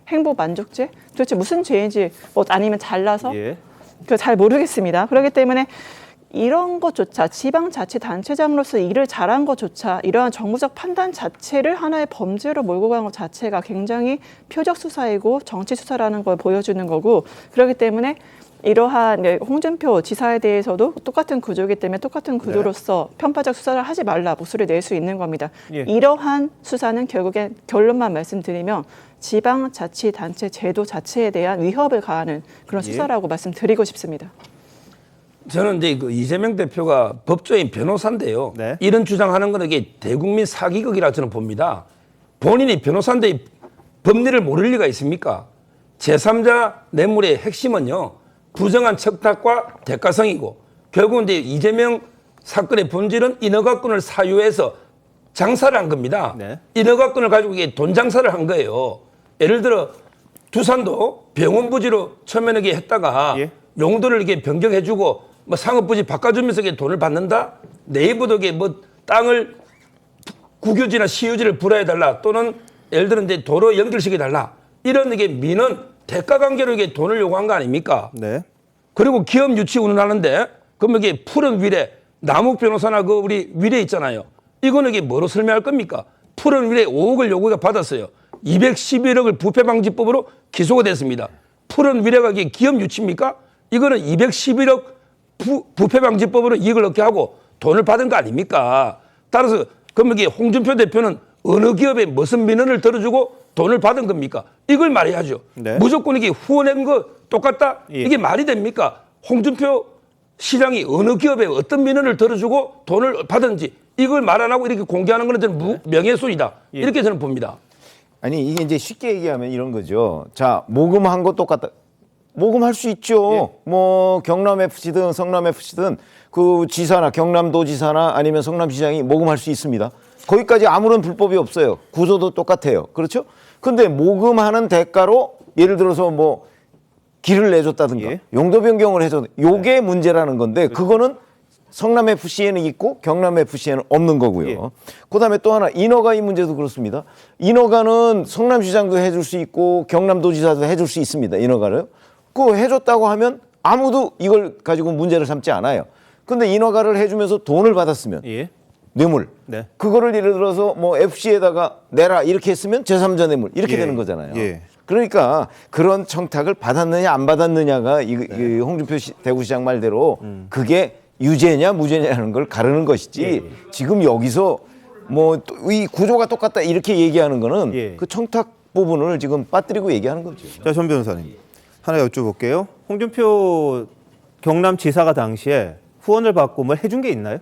행복 만족죄? 도대체 무슨 죄인지 뭐 아니면 잘나서? 예. 그 잘 모르겠습니다. 그렇기 때문에 이런 것조차 지방자치단체장으로서 일을 잘한 것조차 이러한 정무적 판단 자체를 하나의 범죄로 몰고 가는 것 자체가 굉장히 표적 수사이고 정치 수사라는 걸 보여주는 거고, 그렇기 때문에 이러한 홍준표 지사에 대해서도 똑같은 구조이기 때문에 똑같은 구조로서 편파적 수사를 하지 말라 목소리를 낼 수 있는 겁니다. 예. 이러한 수사는 결국엔 결론만 말씀드리면 지방자치단체 제도 자체에 대한 위협을 가하는 그런 수사라고 말씀드리고 싶습니다. 저는 이제 그 이재명 대표가 법조인 변호사인데요. 이런 주장하는 건 이게 대국민 사기극이라 저는 봅니다. 본인이 변호사인데 법리를 모를 리가 있습니까? 제3자 뇌물의 핵심은요, 부정한 척탁과 대가성이고, 결국은 이제 이재명 사건의 본질은 인허가권을 사유해서 장사를 한 겁니다. 인허가권을 가지고 이게 돈 장사를 한 거예요. 예를 들어 두산도 병원 부지로 처음에는 이게 했다가 용도를 이게 변경해주고 뭐 상업 부지 바꿔주면서 이게 돈을 받는다. 네이버도 이게 뭐 땅을 국유지나 시유지를 불화해달라, 또는 예를 들어 이제 도로 연결시켜달라, 이런 이게 민원 대가 관계로 이게 돈을 요구한 거 아닙니까? 네. 그리고 기업 유치 운운하는데 그러면 이게 푸른 위례, 남욱 변호사나 그 우리 위례 있잖아요. 이거는 이게 뭐로 설명할 겁니까? 푸른 위례 5억을 요구가 받았어요. 211억을 부패방지법으로 기소가 됐습니다. 푸른 위례가 이게 기업 유치입니까? 이거는 211억 부패방지법으로 이익을 얻게 하고 돈을 받은 거 아닙니까? 따라서 그러면 이게 홍준표 대표는 어느 기업에 무슨 민원을 들어주고 돈을 받은 겁니까? 이걸 말해야죠. 무조건 이게 후원한 거 똑같다? 이게 말이 됩니까? 홍준표 시장이 어느 기업에 어떤 민원을 들어주고 돈을 받은지 이걸 말 안 하고 이렇게 공개하는 거는 저는 명예훼손이다. 이렇게 저는 봅니다. 아니 이게 이제 쉽게 얘기하면 이런 거죠. 자, 모금한 거 똑같다. 모금할 수 있죠. 뭐 경남 FC든 성남 FC든 그 지사나 경남도지사나 아니면 성남시장이 모금할 수 있습니다. 거기까지 아무런 불법이 없어요. 구조도 똑같아요. 그렇죠? 근데 모금하는 대가로 예를 들어서 뭐 길을 내줬다든가 용도 변경을 해줬, 요게 문제라는 건데 그거는 성남 FC에는 있고 경남 FC에는 없는 거고요. 그다음에 또 하나 인허가의 문제도 그렇습니다. 인허가는 성남시장도 해줄 수 있고 경남도지사도 해줄 수 있습니다. 인허가를. 그거 해줬다고 하면 아무도 이걸 가지고 문제를 삼지 않아요. 근데 인허가를 해주면서 돈을 받았으면 뇌물. 그거를 예를 들어서 뭐 FC에다가 내라 이렇게 했으면 제3자 뇌물 이렇게 되는 거잖아요. 그러니까 그런 청탁을 받았느냐 안 받았느냐가 이 홍준표 대구시장 말대로 그게 유죄냐 무죄냐는 걸 가르는 것이지 지금 여기서 뭐 이 구조가 똑같다 이렇게 얘기하는 거는 그 청탁 부분을 지금 빠뜨리고 얘기하는 거죠. 자, 전 변호사님 하나 여쭤볼게요. 홍준표 경남지사가 당시에 후원을 받고 뭘 해준 게 있나요?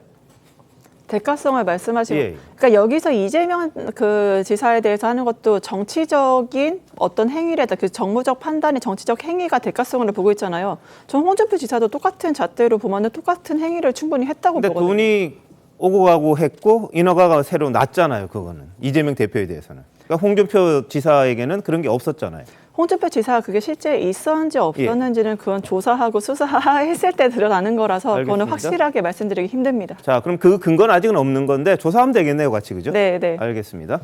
대가성을 말씀하시고, 예. 그러니까 여기서 이재명 그 지사에 대해서 하는 것도 정치적인 어떤 행위래다. 그 정무적 판단이 정치적 행위가 대가성을 보고 있잖아요. 전 홍준표 지사도 똑같은 잣대로 보면은 똑같은 행위를 충분히 했다고 근데 보거든요. 돈이 오고 가고 했고 인허가가 새로 났잖아요. 그거는 이재명 대표에 대해서는. 그러니까 홍준표 지사에게는 그런 게 없었잖아요. 홍준표 지사가 그게 실제 있었는지 없었는지는 그건 조사하고 수사했을 때 드러나는 거라서 그거는 알겠습니다. 확실하게 말씀드리기 힘듭니다. 자, 그럼 그 근거는 아직은 없는 건데 조사하면 되겠네요, 같이 그죠? 네, 네. 알겠습니다.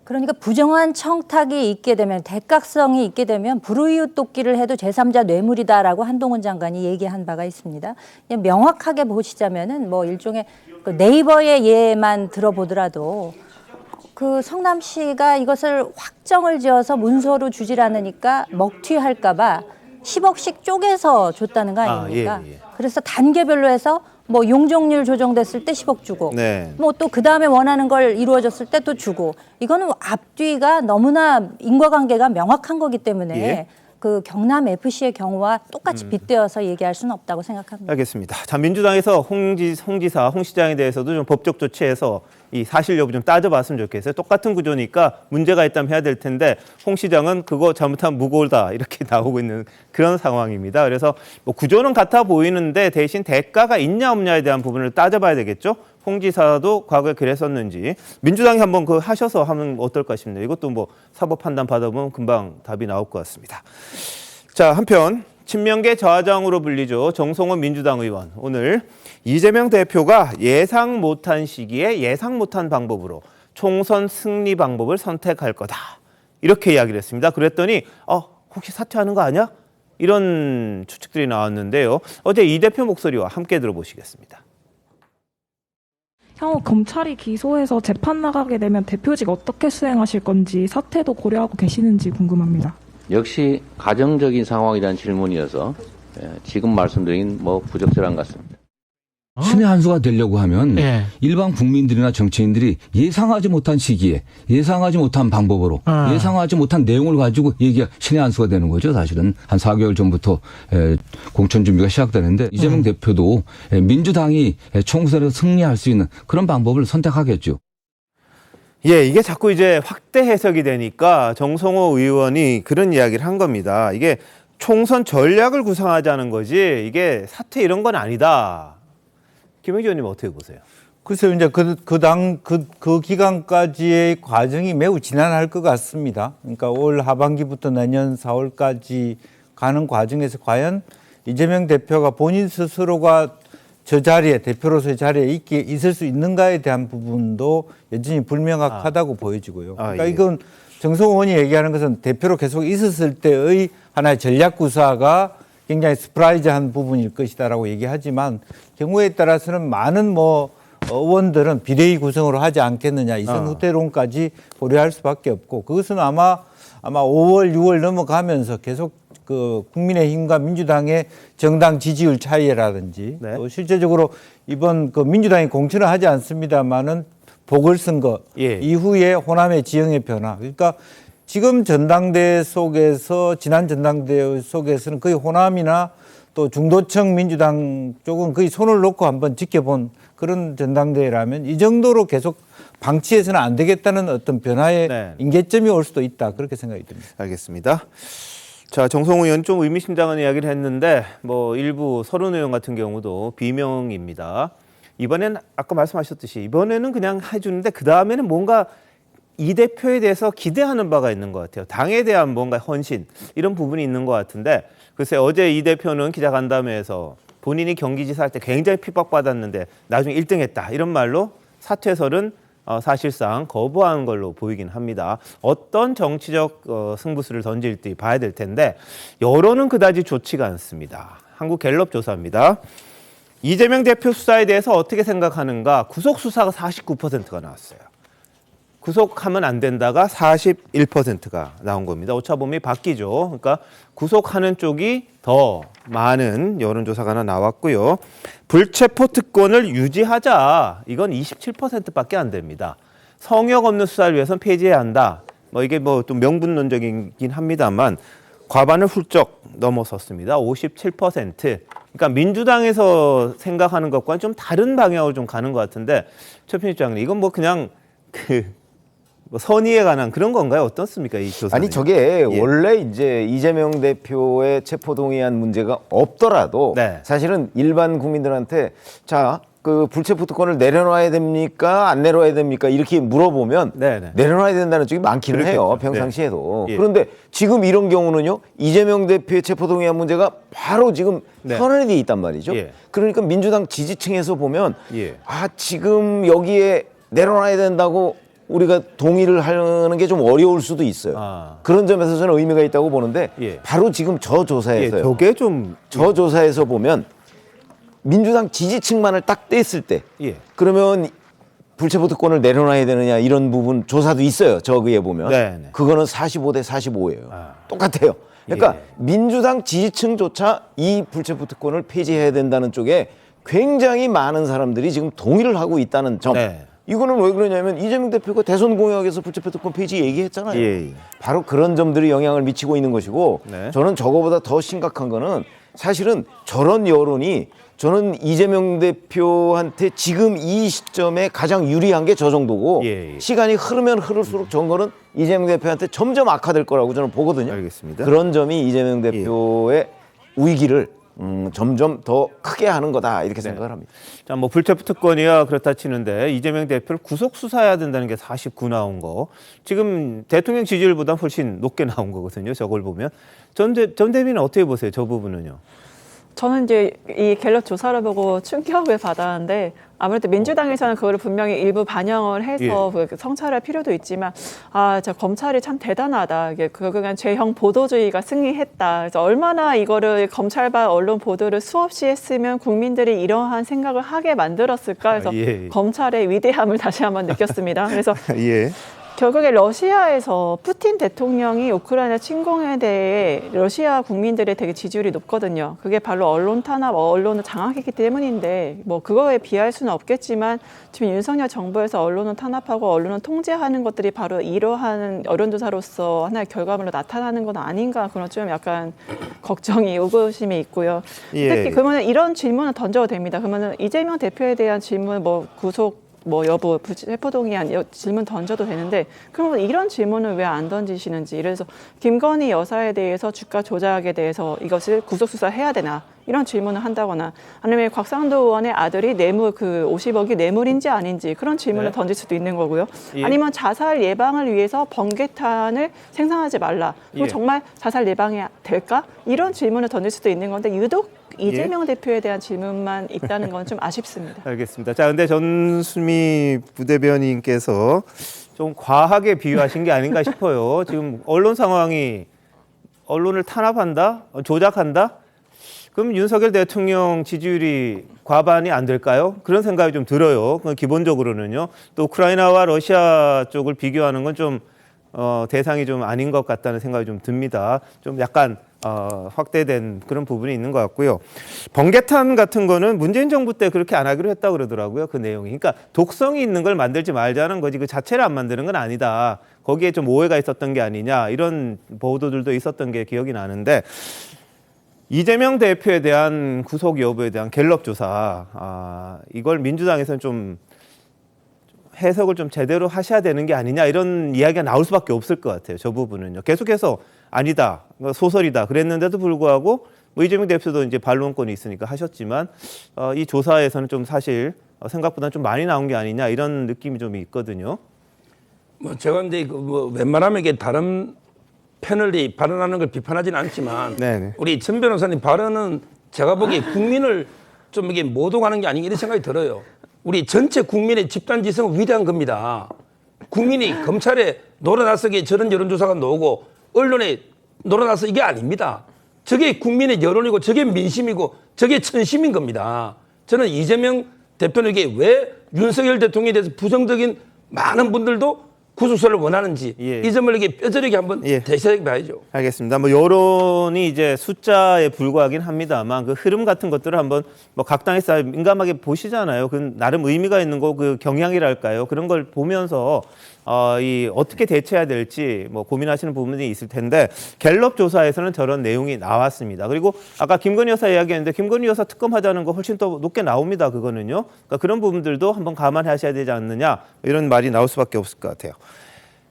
그러니까 부정한 청탁이 있게 되면 대각성이 있게 되면 불우이웃 돕기를 해도 제3자 뇌물이다라고 한동훈 장관이 얘기한 바가 있습니다. 그냥 명확하게 보시자면은 뭐 일종의 그 네이버의 예만 들어보더라도 그 성남시가 이것을 확정을 지어서 문서로 주질 않으니까 먹튀할까 봐 10억씩 쪼개서 줬다는 거 아닙니까? 예. 그래서 단계별로 해서 뭐 용적률 조정됐을 때 10억 주고 네. 뭐 또 그다음에 원하는 걸 이루어졌을 때 또 주고 이거는 앞뒤가 너무나 인과관계가 명확한 거기 때문에 예. 그 경남 FC의 경우와 똑같이 빗대어서 얘기할 수는 없다고 생각합니다. 알겠습니다. 자, 민주당에서 홍 시장에 대해서도 좀 법적 조치해서 이 사실 여부 좀 따져봤으면 좋겠어요. 똑같은 구조니까 문제가 있다면 해야 될 텐데 홍 시장은 그거 잘못하면 무고다 이렇게 나오고 있는 그런 상황입니다. 그래서 뭐 구조는 같아 보이는데 대신 대가가 있냐 없냐에 대한 부분을 따져봐야 되겠죠. 홍 지사도 과거에 그랬었는지 민주당이 한번 그 하셔서 하면 어떨까 싶네요. 이것도 뭐 사법 판단 받아보면 금방 답이 나올 것 같습니다. 자, 한편 친명계 저하장으로 불리죠. 정성원 민주당 의원. 오늘 이재명 대표가 예상 못한 시기에 예상 못한 방법으로 총선 승리 방법을 선택할 거다. 이렇게 이야기를 했습니다. 그랬더니 혹시 사퇴하는 거 아니야? 이런 추측들이 나왔는데요. 어제 이 대표 목소리와 함께 들어보시겠습니다. 향후 검찰이 기소해서 재판 나가게 되면 대표직 어떻게 수행하실 건지 사퇴도 고려하고 계시는지 궁금합니다. 역시 가정적인 상황이라는 질문이어서 지금 말씀드린 뭐 부적절한 것 같습니다. 신의 한 수가 되려고 하면 일반 국민들이나 정치인들이 예상하지 못한 시기에 예상하지 못한 방법으로 예상하지 못한 내용을 가지고 얘기가 신의 한 수가 되는 거죠. 사실은 한 4개월 전부터 공천 준비가 시작되는데 이재명 대표도 민주당이 총선에서 승리할 수 있는 그런 방법을 선택하겠죠. 예, 이게 자꾸 이제 확대 해석이 되니까 정성호 의원이 그런 이야기를 한 겁니다. 이게 총선 전략을 구상하자는 거지 이게 사퇴 이런 건 아니다. 김영지 의원님 어떻게 보세요? 글쎄요, 이제 그 기간까지의 과정이 매우 지난할 것 같습니다. 그러니까 올 하반기부터 내년 4월까지 가는 과정에서 과연 이재명 대표가 본인 스스로가 저 자리에 대표로서의 자리에 있을 수 있는가에 대한 부분도 여전히 불명확하다고 보여지고요. 그러니까 이건 정성호 의원이 얘기하는 것은 대표로 계속 있었을 때의 하나의 전략 구사가 굉장히 서프라이즈한 부분일 것이다라고 얘기하지만 경우에 따라서는 많은 의원들은 비대위 구성으로 하지 않겠느냐 이선 후퇴론까지 고려할 수밖에 없고 그것은 아마 5월, 6월 넘어가면서 계속 그 국민의힘과 민주당의 정당 지지율 차이라든지 또 실제적으로 이번 그 민주당이 공천을 하지 않습니다만은 보궐선거 이후에 호남의 지형의 변화 그러니까 지금 전당대회 속에서 지난 전당대회 속에서는 거의 호남이나 또 중도층 민주당 쪽은 거의 손을 놓고 한번 지켜본 그런 전당대회라면 이 정도로 계속 방치해서는 안 되겠다는 어떤 변화의 임계점이 올 수도 있다 그렇게 생각이 듭니다. 알겠습니다. 자, 정성호 의원 좀 의미심장한 이야기를 했는데 일부 서른 의원 같은 경우도 비명입니다. 이번엔 아까 말씀하셨듯이 이번에는 그냥 해주는데 그 다음에는 뭔가 이 대표에 대해서 기대하는 바가 있는 것 같아요. 당에 대한 뭔가 헌신 이런 부분이 있는 것 같은데 글쎄 어제 이 대표는 기자간담회에서 본인이 경기지사 할 때 굉장히 핍박받았는데 나중에 1등했다 이런 말로 사퇴설은 사실상 거부한 걸로 보이긴 합니다. 어떤 정치적 승부수를 던질지 봐야 될 텐데 여론은 그다지 좋지가 않습니다. 한국 갤럽 조사입니다. 이재명 대표 수사에 대해서 어떻게 생각하는가 구속 수사가 49%가 나왔어요. 구속하면 안 된다가 41%가 나온 겁니다. 오차범위 바뀌죠. 그러니까 구속하는 쪽이 더 많은 여론조사가 하나 나왔고요. 불체포 특권을 유지하자. 이건 27%밖에 안 됩니다. 성역 없는 수사를 위해서는 폐지해야 한다. 이게 좀 명분론적이긴 합니다만 과반을 훌쩍 넘어섰습니다. 57%. 그러니까 민주당에서 생각하는 것과는 좀 다른 방향으로 좀 가는 것 같은데 최평희 장님, 이건 뭐 그냥 뭐 선의에 관한 그런 건가요? 어떻습니까? 이 조사는? 아니 저게 원래 이제 이재명 대표의 체포동의안 문제가 없더라도 사실은 일반 국민들한테 자, 그 불체포 특권을 내려놔야 됩니까? 안 내려놔야 됩니까? 이렇게 물어보면 내려놔야 된다는 쪽이 많기는 해요. 평상시에도. 그런데 지금 이런 경우는요. 이재명 대표의 체포동의안 문제가 바로 지금 현안에 돼 있단 말이죠. 그러니까 민주당 지지층에서 보면 아, 지금 여기에 내려놔야 된다고 우리가 동의를 하는 게 좀 어려울 수도 있어요. 그런 점에서 저는 의미가 있다고 보는데 바로 지금 저 조사에서요. 저게 좀 저 조사에서 보면 민주당 지지층만을 딱 뗐을 때 그러면 불체포 특권을 내려놔야 되느냐 이런 부분 조사도 있어요. 저기에 보면 그거는 45대 45예요. 똑같아요. 그러니까 민주당 지지층조차 이 불체포 특권을 폐지해야 된다는 쪽에 굉장히 많은 사람들이 지금 동의를 하고 있다는 점. 이거는 왜 그러냐면 이재명 대표가 대선 공약에서 불체포 특권 폐지 얘기했잖아요. 바로 그런 점들이 영향을 미치고 있는 것이고 저는 저거보다 더 심각한 거는 사실은 저런 여론이 저는 이재명 대표한테 지금 이 시점에 가장 유리한 게 저 정도고 시간이 흐르면 흐를수록 저거는 이재명 대표한테 점점 악화될 거라고 저는 보거든요. 알겠습니다. 그런 점이 이재명 대표의 위기를 점점 더 크게 하는 거다 이렇게 생각을 합니다. 자, 뭐 불체포 특권이야 그렇다 치는데 이재명 대표를 구속 수사해야 된다는 게 49 나온 거. 지금 대통령 지지율보다 훨씬 높게 나온 거거든요. 저걸 보면 전 대변인은 어떻게 보세요? 저 부분은요. 저는 이제 이 갤럽 조사를 보고 충격을 받았는데 아무래도 민주당에서는 그거를 분명히 일부 반영을 해서 성찰할 필요도 있지만 저 검찰이 참 대단하다. 이게 그냥 죄형 보도주의가 승리했다. 그래서 얼마나 이거를 검찰과 언론 보도를 수없이 했으면 국민들이 이러한 생각을 하게 만들었을까. 그래서 검찰의 위대함을 다시 한번 느꼈습니다. 그래서 결국에 러시아에서 푸틴 대통령이 우크라이나 침공에 대해 러시아 국민들의 되게 지지율이 높거든요. 그게 바로 언론 탄압, 언론을 장악했기 때문인데 뭐 그거에 비할 수는 없겠지만 지금 윤석열 정부에서 언론을 탄압하고 언론을 통제하는 것들이 바로 이러한 여론조사로서 하나의 결과물로 나타나는 건 아닌가 그런 좀 약간 걱정이 의구심이 있고요. 특히 그러면 이런 질문을 던져도 됩니다. 그러면 이재명 대표에 대한 질문 뭐 구속 여부, 체포동의안 질문 던져도 되는데 그러면 이런 질문을 왜 안 던지시는지 그래서 김건희 여사에 대해서 주가 조작에 대해서 이것을 구속수사해야 되나 이런 질문을 한다거나 아니면 곽상도 의원의 아들이 뇌물 50억이 뇌물인지 아닌지 그런 질문을 던질 수도 있는 거고요. 아니면 자살 예방을 위해서 번개탄을 생산하지 말라. 그리고 정말 자살 예방이 될까? 이런 질문을 던질 수도 있는 건데 유독 이재명 대표에 대한 질문만 있다는 건 좀 아쉽습니다. 알겠습니다. 자, 근데 전수미 부대변인께서 좀 과하게 비유하신 게 아닌가 싶어요. 지금 언론 상황이 언론을 탄압한다? 조작한다? 그럼 윤석열 대통령 지지율이 과반이 안 될까요? 그런 생각이 좀 들어요. 기본적으로는요. 또 우크라이나와 러시아 쪽을 비교하는 건 좀 대상이 좀 아닌 것 같다는 생각이 좀 듭니다. 좀 약간 확대된 그런 부분이 있는 것 같고요. 번개탄 같은 거는 문재인 정부 때 그렇게 안 하기로 했다고 그러더라고요. 그 내용이. 그러니까 독성이 있는 걸 만들지 말자는 거지 그 자체를 안 만드는 건 아니다. 거기에 좀 오해가 있었던 게 아니냐 이런 보도들도 있었던 게 기억이 나는데 이재명 대표에 대한 구속 여부에 대한 갤럽 조사 이걸 민주당에서는 좀 해석을 좀 제대로 하셔야 되는 게 아니냐 이런 이야기가 나올 수밖에 없을 것 같아요. 저 부분은요. 계속해서 아니다, 소설이다 그랬는데도 불구하고 뭐 이재명 대표도 이제 반론권이 있으니까 하셨지만 이 조사에서는 좀 사실 생각보다 좀 많이 나온 게 아니냐 이런 느낌이 좀 있거든요. 뭐 제가 이제 웬만하면 이게 다른 패널이 발언하는 걸 비판하지는 않지만 우리 전 변호사님 발언은 제가 보기에 국민을 좀 이게 모독하는 게 아닌가 이런 생각이 들어요. 우리 전체 국민의 집단지성은 위대한 겁니다. 국민이 검찰에 놀아나서게 저런 여론조사가 나오고 언론에 놀아나서 이게 아닙니다. 저게 국민의 여론이고 저게 민심이고 저게 천심인 겁니다. 저는 이재명 대표에게 왜 윤석열 대통령에 대해서 부정적인 많은 분들도 구속사를 원하는지 이 점을 이렇게 뼈저리게 한번 대시하게 봐야죠. 알겠습니다. 뭐 여론이 이제 숫자에 불과하긴 합니다만 그 흐름 같은 것들을 한번 뭐 각 당에서 민감하게 보시잖아요. 그 나름 의미가 있는 거 그 경향이랄까요. 그런 걸 보면서 이 어떻게 대처해야 될지 뭐 고민하시는 부분이 있을 텐데 갤럽 조사에서는 저런 내용이 나왔습니다. 그리고 아까 김건희 여사 이야기했는데 김건희 여사 특검하자는 거 훨씬 더 높게 나옵니다. 그거는요. 그러니까 그런 부분들도 한번 감안하셔야 되지 않느냐 이런 말이 나올 수밖에 없을 것 같아요.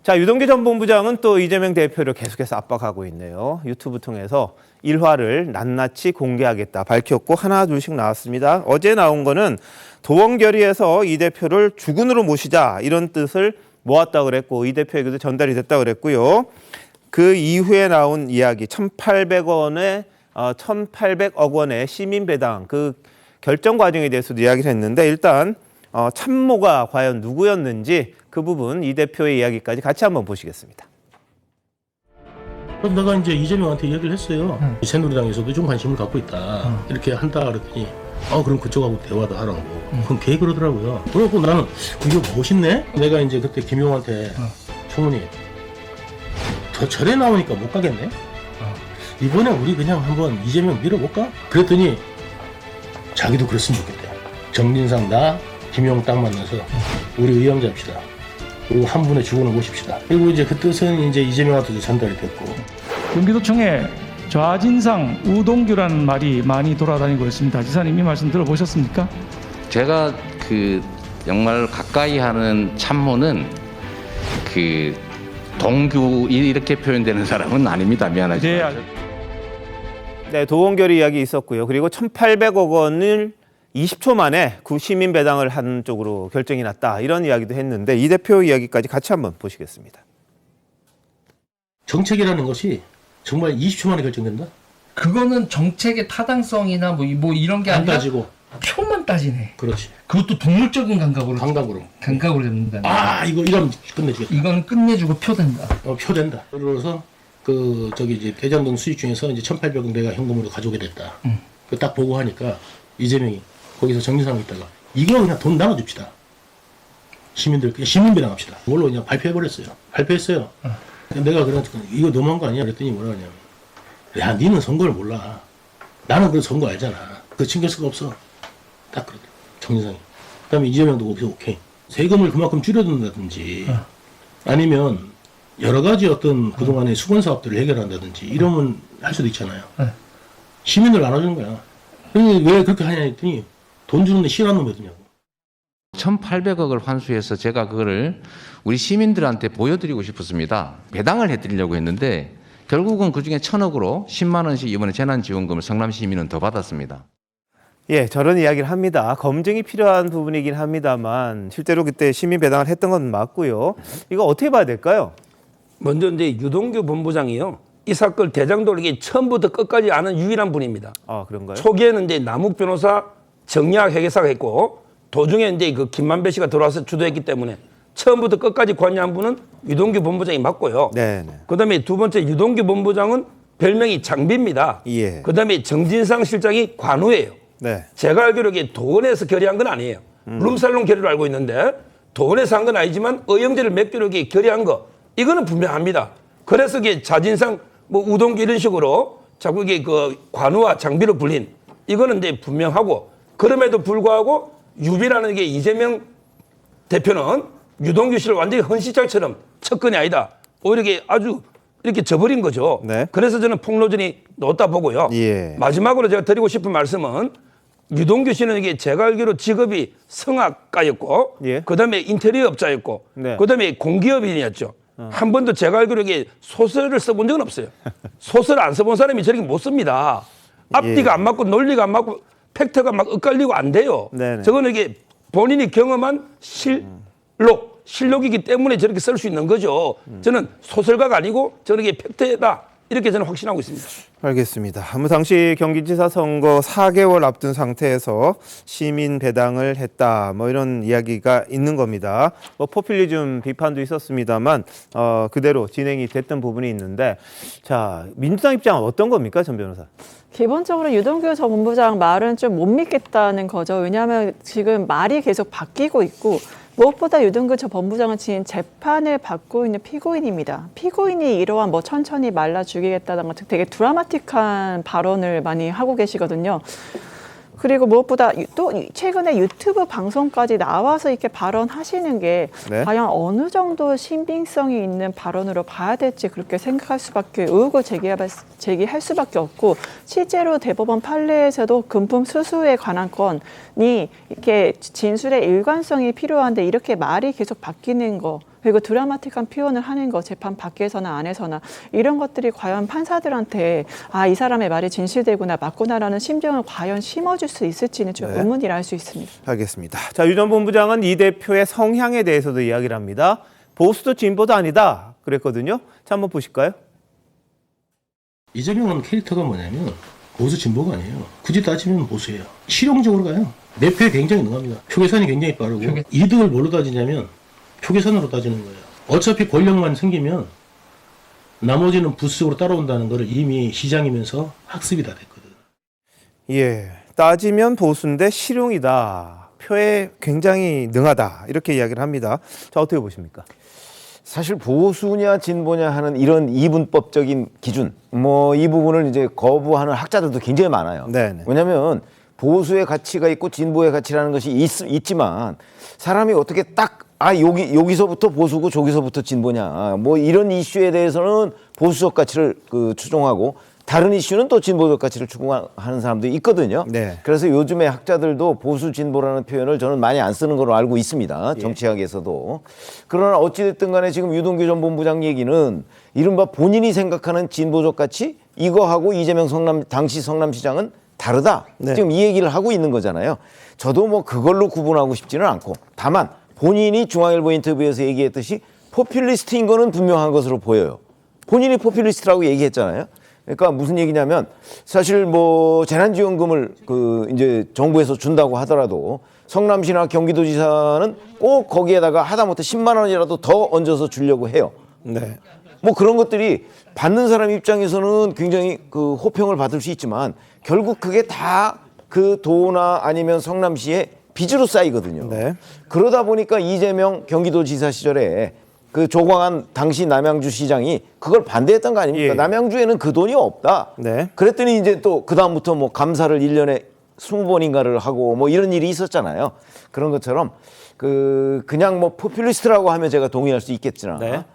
자, 유동규 전 본부장은 또 이재명 대표를 계속해서 압박하고 있네요. 유튜브 통해서 일화를 낱낱이 공개하겠다 밝혔고 하나 둘씩 나왔습니다. 어제 나온 거는 도원결의에서 이 대표를 주군으로 모시자 이런 뜻을 모았다 그랬고 이 대표에게도 전달이 됐다 그랬고요. 그 이후에 나온 이야기 1,800억 원의 시민배당 그 결정 과정에 대해서도 이야기를 했는데 일단 참모가 과연 누구였는지 그 부분 이 대표의 이야기까지 같이 한번 보시겠습니다. 그럼 내가 이제 이재명한테 이야기를 했어요. 새누리당에서도 좀 관심을 갖고 있다. 이렇게 한다 그랬더니 그럼 그쪽하고 대화도 하라고. 그럼 걔 그러더라고요. 그래갖고 나는 이거 멋있네? 내가 이제 그때 김용한테 총무님 더 절에 나오니까 못 가겠네? 이번에 우리 그냥 한번 이재명 밀어볼까? 그랬더니 자기도 그랬으면 좋겠대. 정진상 나 김용 딱 만나서 우리 의형 잡시다. 그리고 한 분의 주군을 모십시다. 그리고 이제 그 뜻은 이제 이재명한테도 전달이 됐고. 경기도청에 좌진상 우동규라는 말이 많이 돌아다니고 있습니다. 지사님 이 말씀 들어보셨습니까? 제가 그 정말 가까이 하는 참모는 그 동규 이렇게 표현되는 사람은 아닙니다. 미안하지만. 네, 도원결의 이야기 있었고요. 그리고 1,800억 원을 20초 만에 구 시민 배당을 한 쪽으로 결정이 났다. 이런 이야기도 했는데 이 대표 이야기까지 같이 한번 보시겠습니다. 정책이라는 것이 정말 20초 만에 결정된다? 그거는 정책의 타당성이나 뭐 이런 게 아니라 따지고 표만 따지네. 그렇지. 그것도 동물적인 감각으로 잡는다. 이거 이러면 끝내주겠다. 이거는 끝내주고 표 된다. 표 된다. 그래서 이제 대장동 수익 중에서 이제 1,800억 내가 현금으로 가져오게 됐다. 그 딱 보고 하니까 이재명이 거기서 정진상 있다가 이거 그냥 돈 나눠줍시다. 시민들 그냥 시민배당 합시다. 그걸로 그냥 발표해버렸어요. 발표했어요. 내가 그러니까 이거 너무한 거 아니야? 그랬더니 뭐라 하냐면 야 니는 선거를 몰라. 나는 그 선거 알잖아. 그거 챙길 수가 없어. 딱 그러더라고. 정진상이. 그 다음에 이재명도 거기서 오케이. 세금을 그만큼 줄여둔다든지 아니면 여러 가지 어떤 그동안의 수건 사업들을 해결한다든지 이러면 할 수도 있잖아요. 시민들 나눠주는 거야. 왜 그렇게 하냐 했더니 돈 주는 데 싫어하는 놈이더냐고. 1,800억을 환수해서 제가 그거를 우리 시민들한테 보여드리고 싶었습니다. 배당을 해드리려고 했는데 결국은 그중에 1,000억으로 10만 원씩 이번에 재난지원금을 성남 시민은 더 받았습니다. 예, 저런 이야기를 합니다. 검증이 필요한 부분이긴 합니다만 실제로 그때 시민 배당을 했던 건 맞고요. 이거 어떻게 봐야 될까요? 먼저 이제 유동규 본부장이요. 이 사건 대장돌이기 처음부터 끝까지 아는 유일한 분입니다. 아, 그런가요? 초기에는 이제 남욱 변호사, 정리학 회계사가 했고 도중에 이제 그 김만배 씨가 들어와서 주도했기 때문에 처음부터 끝까지 관여한 분은 유동규 본부장이 맞고요. 그다음에 두 번째 유동규 본부장은 별명이 장비입니다. 그다음에 정진상 실장이 관우예요. 제가 알기로 이게 도원에서 결의한 건 아니에요. 룸살롱 결의로 알고 있는데 도원에서 한 건 아니지만 의형제를 맺기로 결의한 거 이거는 분명합니다. 그래서 이게 자진상 뭐 우동규 이런 식으로 자꾸 이게 그 관우와 장비로 불린 이거는 이제 분명하고 그럼에도 불구하고 유비라는 게 이재명 대표는 유동규 씨를 완전히 헌시장처럼 척근이 아니다. 오히려 이게 아주 이렇게 져버린 거죠. 그래서 저는 폭로전이 넣었다 보고요. 마지막으로 제가 드리고 싶은 말씀은 유동규 씨는 이게 제가 알기로 직업이 성악가였고 그다음에 인테리어 업자였고 그다음에 공기업인이었죠. 한 번도 제가 알기로 이게 소설을 써본 적은 없어요. 소설 안 써본 사람이 저렇게 못 씁니다. 앞뒤가 안 맞고 논리가 안 맞고 팩트가 막 엇갈리고 안 돼요. 저거는 이게 본인이 경험한 실록이기 때문에 저렇게 쓸 수 있는 거죠. 저는 소설가가 아니고 저는 이게 팩트다. 이렇게 저는 확신하고 있습니다. 알겠습니다. 당시 경기지사 선거 4개월 앞둔 상태에서 시민 배당을 했다. 뭐 이런 이야기가 있는 겁니다. 뭐 포퓰리즘 비판도 있었습니다만 그대로 진행이 됐던 부분이 있는데 자 민주당 입장은 어떤 겁니까, 전 변호사? 기본적으로 유동규 전 본부장 말은 좀 못 믿겠다는 거죠. 왜냐하면 지금 말이 계속 바뀌고 있고 무엇보다 유동규 전 본부장은 지금 재판을 받고 있는 피고인입니다. 피고인이 이러한 뭐 천천히 말라 죽이겠다는 같은 되게 드라마틱한 발언을 많이 하고 계시거든요. 그리고 무엇보다 또 최근에 유튜브 방송까지 나와서 이렇게 발언하시는 게 네. 과연 어느 정도 신빙성이 있는 발언으로 봐야 될지 그렇게 생각할 수밖에 의혹을 제기할 수밖에 없고 실제로 대법원 판례에서도 금품 수수에 관한 건이 이렇게 진술의 일관성이 필요한데 이렇게 말이 계속 바뀌는 거 그리고 드라마틱한 표현을 하는 거 재판 밖에서나 안에서나 이런 것들이 과연 판사들한테 이 사람의 말이 진실되구나 맞구나라는 심정을 과연 심어줄 수 있을지는 좀 네. 의문이라 할 수 있습니다. 알겠습니다. 자, 유 전 본부장은 이 대표의 성향에 대해서도 이야기를 합니다. 보수도 진보도 아니다 그랬거든요. 자, 한번 보실까요? 이재명은 캐릭터가 뭐냐면 보수 진보가 아니에요. 굳이 따지면 보수예요. 실용적으로 가요. 내표에 굉장히 능합니다. 표계산이 굉장히 빠르고 이득을 뭘로 따지냐면 표계산으로 따지는 거예요. 어차피 권력만 생기면 나머지는 부수적으로 따라온다는 것을 이미 시장이면서 학습이 다 됐거든. 예, 따지면 보수인데 실용이다. 표에 굉장히 능하다. 이렇게 이야기를 합니다. 자, 어떻게 보십니까? 사실 보수냐 진보냐 하는 이런 이분법적인 기준, 뭐 이 부분을 이제 거부하는 학자들도 굉장히 많아요. 네네. 왜냐하면 보수의 가치가 있고 진보의 가치라는 것이 있지만 사람이 어떻게 딱 여기서부터 보수고 저기서부터 진보냐 뭐 이런 이슈에 대해서는 보수적 가치를 추종하고 다른 이슈는 또 진보적 가치를 추구하는 사람도 있거든요. 네. 그래서 요즘에 학자들도 보수 진보라는 표현을 저는 많이 안 쓰는 걸로 알고 있습니다. 정치학에서도. 그러나 어찌됐든 간에 지금 유동규 전 본부장 얘기는 이른바 본인이 생각하는 진보적 가치 이거하고 이재명 당시 성남시장은 다르다. 네. 지금 이 얘기를 하고 있는 거잖아요. 저도 뭐 그걸로 구분하고 싶지는 않고 다만 본인이 중앙일보 인터뷰에서 얘기했듯이 포퓰리스트인 거는 분명한 것으로 보여요. 본인이 포퓰리스트라고 얘기했잖아요. 그러니까 무슨 얘기냐면 사실 뭐 재난지원금을 이제 정부에서 준다고 하더라도 성남시나 경기도지사는 꼭 거기에다가 하다못해 10만 원이라도 더 얹어서 주려고 해요. 네. 뭐 그런 것들이 받는 사람 입장에서는 굉장히 호평을 받을 수 있지만 결국 그게 다 그 도나 아니면 성남시의 빚으로 쌓이거든요. 네. 그러다 보니까 이재명 경기도지사 시절에 조광한 당시 남양주 시장이 그걸 반대했던 거 아닙니까? 예. 남양주에는 그 돈이 없다. 네. 그랬더니 이제 또 그다음부터 뭐 감사를 1년에 20번인가를 하고 뭐 이런 일이 있었잖아요. 그런 것처럼 그냥 뭐 포퓰리스트라고 하면 제가 동의할 수 있겠지만 네.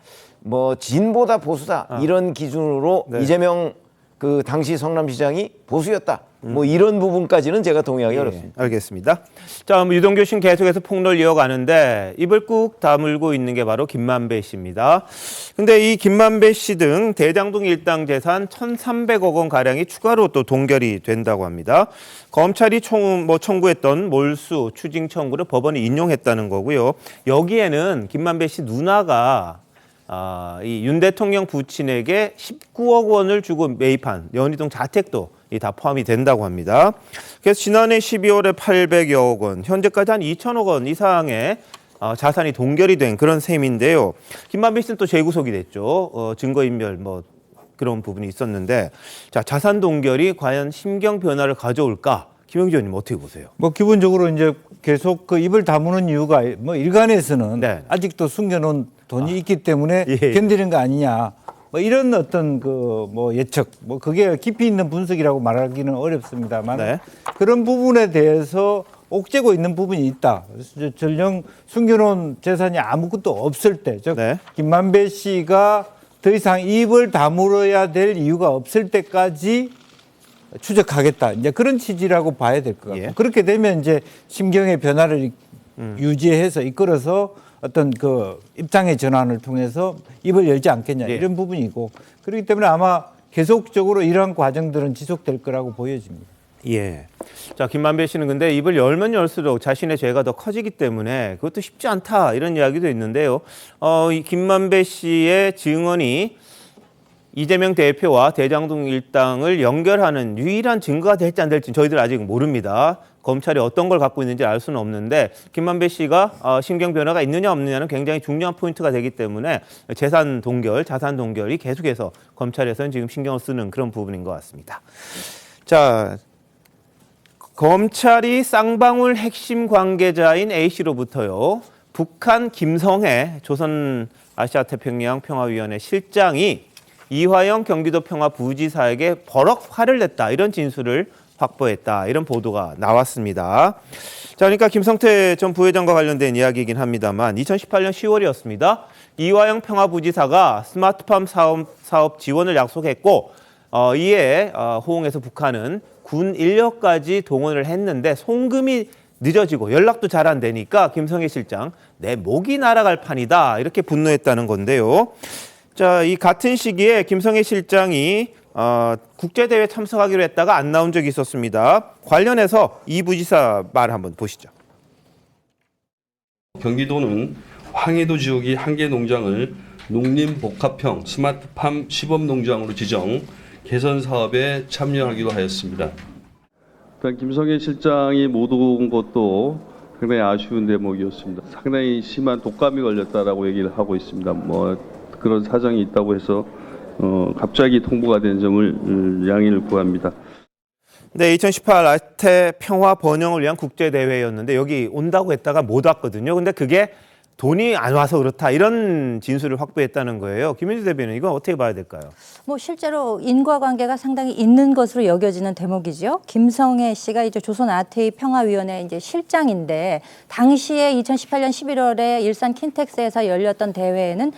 뭐 진보다 보수다 이런 기준으로 네. 이재명 당시 성남시장이 보수였다. 뭐 이런 부분까지는 제가 동의하기 어렵습니다. 알겠습니다. 자, 유동규 씨는 계속해서 폭로를 이어가는데 입을 꾹 다물고 있는 게 바로 김만배 씨입니다. 근데 이 김만배 씨 등 대장동 일당 재산 1,300억 원 가량이 추가로 또 동결이 된다고 합니다. 검찰이 청구했던 몰수 추징 청구를 법원이 인용했다는 거고요. 여기에는 김만배 씨 누나가 이 윤 대통령 부친에게 19억 원을 주고 매입한 연희동 자택도 다 포함이 된다고 합니다. 그래서 지난해 12월에 800여억 원, 현재까지 한 2천억 원 이상의 자산이 동결이 된 그런 셈인데요. 김만배 씨는 또 재구속이 됐죠. 증거인멸 뭐 그런 부분이 있었는데, 자, 자산 동결이 과연 심경 변화를 가져올까? 김영주 의원님 어떻게 보세요? 뭐 기본적으로 이제 계속 입을 다무는 이유가 뭐 일간에서는 네. 아직도 숨겨놓은 돈이 있기 때문에 예. 견디는 거 아니냐. 뭐 이런 어떤 뭐 예측, 뭐 그게 깊이 있는 분석이라고 말하기는 어렵습니다만 네. 그런 부분에 대해서 옥죄고 있는 부분이 있다. 그래서 전령 숨겨놓은 재산이 아무것도 없을 때, 즉 네. 김만배 씨가 더 이상 입을 다물어야 될 이유가 없을 때까지 추적하겠다. 이제 그런 취지라고 봐야 될 것 같고 그렇게 되면 이제 심경의 변화를 유지해서 이끌어서 어떤 입장의 전환을 통해서 입을 열지 않겠냐 이런 부분이고 그렇기 때문에 아마 계속적으로 이러한 과정들은 지속될 거라고 보여집니다. 예. 자, 김만배 씨는 근데 입을 열면 열수록 자신의 죄가 더 커지기 때문에 그것도 쉽지 않다 이런 이야기도 있는데요. 이 김만배 씨의 증언이 이재명 대표와 대장동 일당을 연결하는 유일한 증거가 될지 안 될지 저희들 아직 모릅니다. 검찰이 어떤 걸 갖고 있는지 알 수는 없는데 김만배 씨가 심경 변화가 있느냐 없느냐는 굉장히 중요한 포인트가 되기 때문에 재산 동결, 자산 동결이 계속해서 검찰에서는 지금 신경을 쓰는 그런 부분인 것 같습니다. 자, 검찰이 쌍방울 핵심 관계자인 A씨로부터요. 북한 김성애 조선 아시아태평양 평화위원회 실장이 이화영 경기도 평화부지사에게 버럭 화를 냈다. 이런 진술을 확보했다. 이런 보도가 나왔습니다. 자, 그러니까 김성태 전 부회장과 관련된 이야기이긴 합니다만 2018년 10월이었습니다. 이화영 평화부지사가 스마트팜 사업 지원을 약속했고 이에 호응해서 북한은 군 인력까지 동원을 했는데 송금이 늦어지고 연락도 잘 안 되니까 김성애 실장 내 목이 날아갈 판이다 이렇게 분노했다는 건데요. 자, 이 같은 시기에 김성애 실장이 국제대회 참석하기로 했다가 안 나온 적이 있었습니다. 관련해서 이 부지사 말 한번 보시죠. 경기도는 황해도 지역이 한 개 농장을 농림복합형 스마트팜 시범농장으로 지정 개선 사업에 참여하기로 하였습니다. 일단 김성애 실장이 못 온 것도 상당히 아쉬운 대목이었습니다. 상당히 심한 독감이 걸렸다라고 얘기를 하고 있습니다. 뭐 그런 사정이 있다고 해서 갑자기 통보가 된 점을 양해를 구합니다. 네, 2018 아태 평화 번영을 위한 국제대회였는데 여기 온다고 했다가 못 왔거든요. 근데 그게 돈이 안 와서 그렇다 이런 진술을 확보했다는 거예요. 김민주 대변인 이건 어떻게 봐야 될까요? 뭐 실제로 인과관계가 상당히 있는 것으로 여겨지는 대목이죠. 김성애 씨가 이제 조선 아태이 평화위원회 이제 실장인데 당시에 2018년 11월에 일산 킨텍스에서 열렸던 대회에는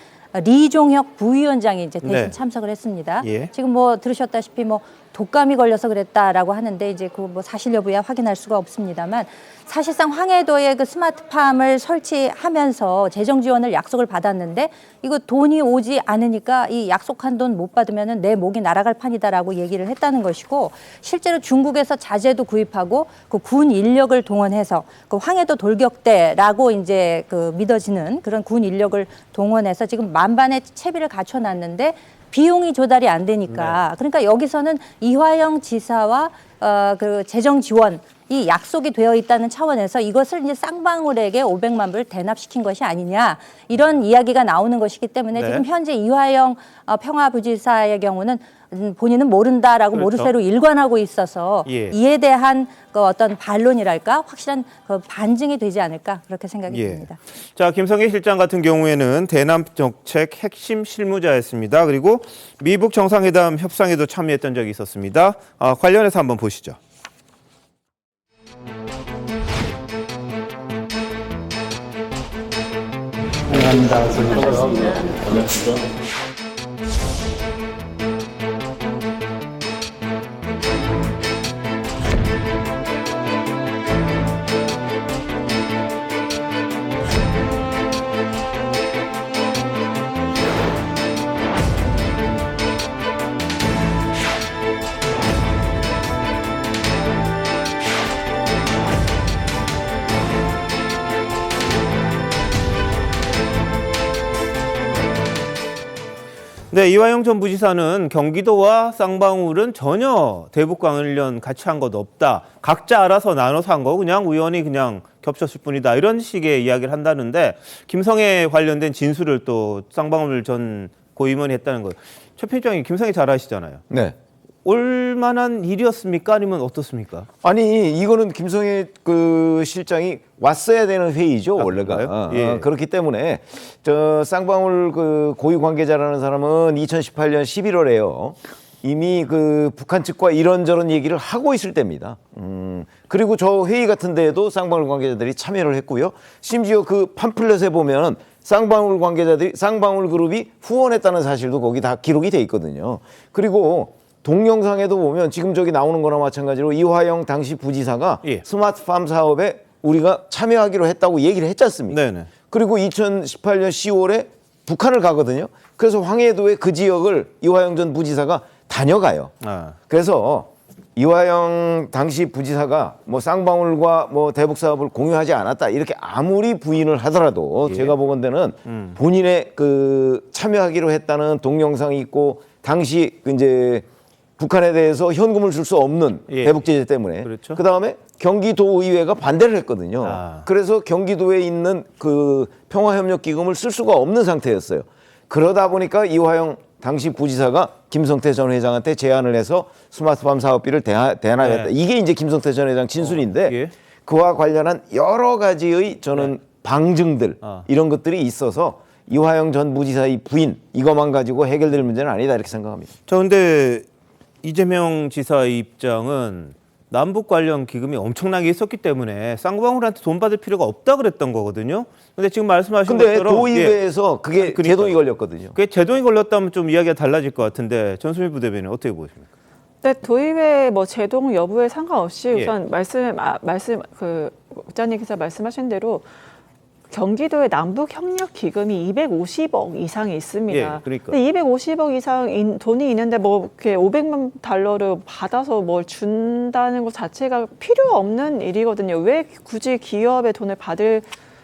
리종혁 부위원장이 이제 대신 참석을 했습니다. 예. 지금 뭐 들으셨다시피 뭐 독감이 걸려서 그랬다라고 하는데 이제 그 뭐 사실 여부야 확인할 수가 없습니다만 사실상 황해도에 그 스마트팜을 설치하면서 재정 지원을 약속을 받았는데 이거 돈이 오지 않으니까 이 약속한 돈 못 받으면은 내 목이 날아갈 판이다라고 얘기를 했다는 것이고 실제로 중국에서 자재도 구입하고 그 군 인력을 동원해서 그 황해도 돌격대라고 이제 그 믿어지는 그런 군 인력을 동원해서 지금 만반의 채비를 갖춰놨는데 비용이 조달이 안 되니까 그러니까 여기서는 이화영 지사와 그 재정 지원 이 약속이 되어 있다는 차원에서 이것을 이제 쌍방울에게 500만 불을 대납시킨 것이 아니냐 이런 이야기가 나오는 것이기 때문에 지금 현재 이화영 평화부지사의 경우는 본인은 모른다라고 모르쇠로 일관하고 있어서 이에 대한 그 어떤 반론이랄까 확실한 그 반증이 되지 않을까 그렇게 생각이 듭니다. 자, 김성애 실장 같은 경우에는 대남 정책 핵심 실무자였습니다. 그리고 미북 정상회담 협상에도 참여했던 적이 있었습니다. 관련해서 한번 보시죠. 반갑습니다. 네, 이화영 전 부지사는 경기도와 쌍방울은 전혀 대북 관련 같이 한 것 없다. 각자 알아서 나눠서 한 거 그냥 우연히 그냥 겹쳤을 뿐이다. 이런 식의 이야기를 한다는데 김성애 관련된 진술을 또 쌍방울 전 고임원이 했다는 거예요. 최 편집장님 김성애 잘 아시잖아요. 네. 올만한 일이었습니까? 아니면 어떻습니까? 아니 이거는 김성애 그 실장이 왔어야 되는 회의죠 원래가. 그렇기 때문에 저 쌍방울 그 고위 관계자라는 사람은 2018년 11월에요. 이미 그 북한 측과 이런저런 얘기를 하고 있을 때입니다. 그리고 저 회의 같은 데에도 쌍방울 관계자들이 참여를 했고요. 심지어 그 팜플렛에 보면은 쌍방울 관계자들이 쌍방울 그룹이 후원했다는 사실도 거기 다 기록이 돼 있거든요. 그리고 동영상에도 보면 지금 저기 나오는 거나 마찬가지로 이화영 당시 부지사가 스마트팜 사업에 우리가 참여하기로 했다고 얘기를 했지 않습니까? 네네. 그리고 2018년 10월에 북한을 가거든요. 그래서 황해도의 그 지역을 이화영 전 부지사가 다녀가요. 그래서 이화영 당시 부지사가 뭐 쌍방울과 뭐 대북 사업을 공유하지 않았다 이렇게 아무리 부인을 하더라도 제가 보건대는 본인의 그 참여하기로 했다는 동영상이 있고 당시 이제 북한에 대해서 현금을 줄 수 없는 대북 제재 때문에 그렇죠. 그다음에 경기도의회가 반대를 했거든요. 그래서 경기도에 있는 그 평화협력기금을 쓸 수가 없는 상태였어요. 그러다 보니까 이화영 당시 부지사가 김성태 전 회장한테 제안을 해서 스마트팜 사업비를 대납했다. 이게 이제 김성태 전 회장 진술인데 그와 관련한 여러 가지의 저는 방증들 이런 것들이 있어서 이화영 전 부지사의 부인 이것만 가지고 해결될 문제는 아니다 이렇게 생각합니다. 저 근데 이재명 지사의 입장은 남북 관련 기금이 엄청나게 있었기 때문에 쌍방울한테 돈 받을 필요가 없다 그랬던 거거든요. 근데 지금 말씀하신 것처럼 도의회에서 그게 제동이 걸렸거든요. 그게 제동이 걸렸다면 좀 이야기가 달라질 것 같은데 전수미 부대변인 어떻게 보십니까? 네, 도의회 뭐 제동 여부에 상관없이 우선 국장님 기자 말씀하신 대로 경기도에 남북 협력 기금이 250억 이상이 있습니다. 예, 그러니까. 근데 250억 이상 돈이 있는데 뭐 이렇게 500만 달러를 받아서 뭘 준다는 것 자체가 필요 없는 일이거든요. 왜 굳이 기업의 돈을 받을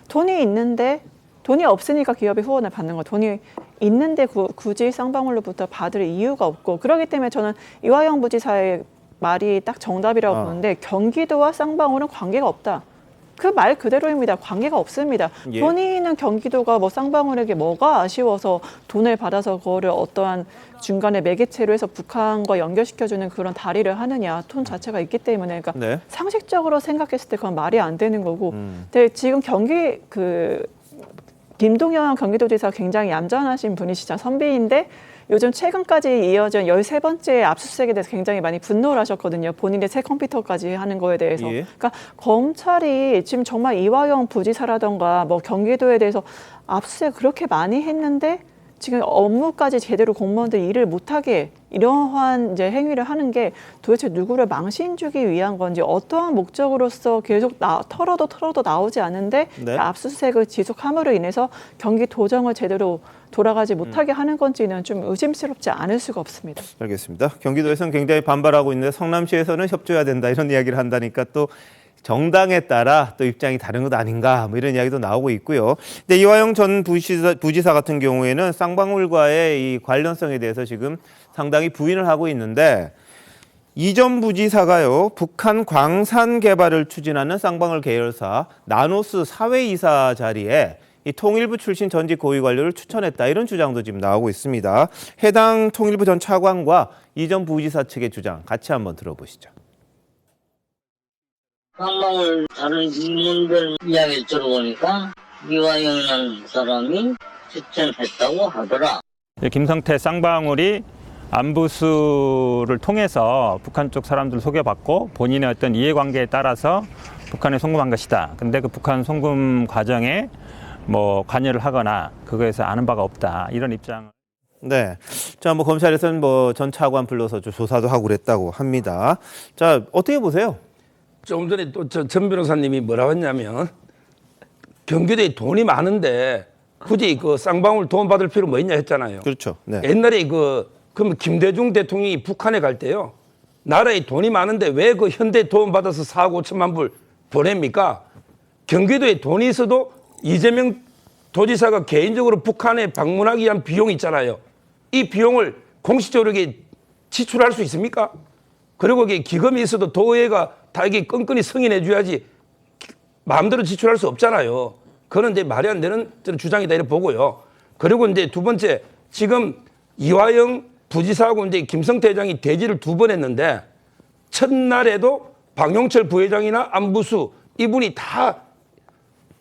돈이 있는데 돈이 없으니까 기업이 후원을 받는 거. 돈이 있는데 굳이 쌍방울로부터 받을 이유가 없고 그렇기 때문에 저는 이화영 부지사의 말이 딱 정답이라고 보는데 경기도와 쌍방울은 관계가 없다. 그 말 그대로입니다. 관계가 없습니다. 예. 돈이 있는 경기도가 뭐 쌍방울에게 뭐가 아쉬워서 돈을 받아서 그거를 어떠한 중간에 매개체로 해서 북한과 연결시켜주는 그런 다리를 하느냐. 돈 자체가 있기 때문에 그러니까 네. 상식적으로 생각했을 때 그건 말이 안 되는 거고 근데 지금 김동연 경기도지사 굉장히 얌전하신 분이시잖아요. 선배인데 요즘 최근까지 이어진 13번째 압수수색에 대해서 굉장히 많이 분노를 하셨거든요. 본인의 새 컴퓨터까지 하는 거에 대해서. 예. 그러니까 검찰이 지금 정말 이화영 부지사라던가 뭐 경기도에 대해서 압수수색 그렇게 많이 했는데 지금 업무까지 제대로 공무원들 일을 못하게 이러한 이제 행위를 하는 게 도대체 누구를 망신 주기 위한 건지 어떠한 목적으로서 계속 털어도 나오지 않는데 네. 압수수색을 지속함으로 인해서 경기도정을 제대로 돌아가지 못하게 하는 건지는 좀 의심스럽지 않을 수가 없습니다. 알겠습니다. 경기도에서는 굉장히 반발하고 있는데 성남시에서는 협조해야 된다 이런 이야기를 한다니까 또 정당에 따라 또 입장이 다른 것 아닌가 뭐 이런 이야기도 나오고 있고요. 근데 이화영 전 부지사 같은 경우에는 쌍방울과의 이 관련성에 대해서 지금 상당히 부인을 하고 있는데 이 전 부지사가요 북한 광산 개발을 추진하는 쌍방울 계열사 나노스 사회이사 자리에 이 통일부 출신 전직 고위 관료를 추천했다 이런 주장도 지금 나오고 있습니다. 해당 통일부 전 차관과 이 전 부지사 측의 주장 같이 한번 들어보시죠. 쌍방울 다른 인물들 이야기를 들어보니까 이화영이라는 사람이 추천했다고 하더라. 김성태 쌍방울이 안부수를 통해서 북한 쪽 사람들 소개받고 본인의 어떤 이해관계에 따라서 북한에 송금한 것이다. 근데 그 북한 송금 과정에 뭐 관여를 하거나 그거에서 아는 바가 없다. 이런 입장. 네. 자, 뭐 검찰에서는 뭐 전 차관 불러서 조사도 하고 그랬다고 합니다. 자, 어떻게 보세요? 조금 전에 또 전 변호사님이 뭐라고 했냐면 경기도에 돈이 많은데 굳이 그 쌍방울 도움 받을 필요 뭐 있냐 했잖아요. 그렇죠. 네. 옛날에 그럼 김대중 대통령이 북한에 갈 때요. 나라에 돈이 많은데 왜 그 현대 도움 받아서 4억 5천만 불 보냅니까? 경기도에 돈이 있어도 이재명 도지사가 개인적으로 북한에 방문하기 위한 비용이 있잖아요. 이 비용을 공식적으로 지출할 수 있습니까? 그리고 이게 기금이 있어도 도의회가 다 이게 끈끈이 승인해 줘야지 마음대로 지출할 수 없잖아요. 그건 이제 말이 안 되는 저는 주장이다 이렇게 보고요. 그리고 이제 두 번째 지금 이화영 부지사하고 이제 김성태 회장이 대지를 2번 했는데 첫날에도 박용철 부회장이나 안부수 이분이 다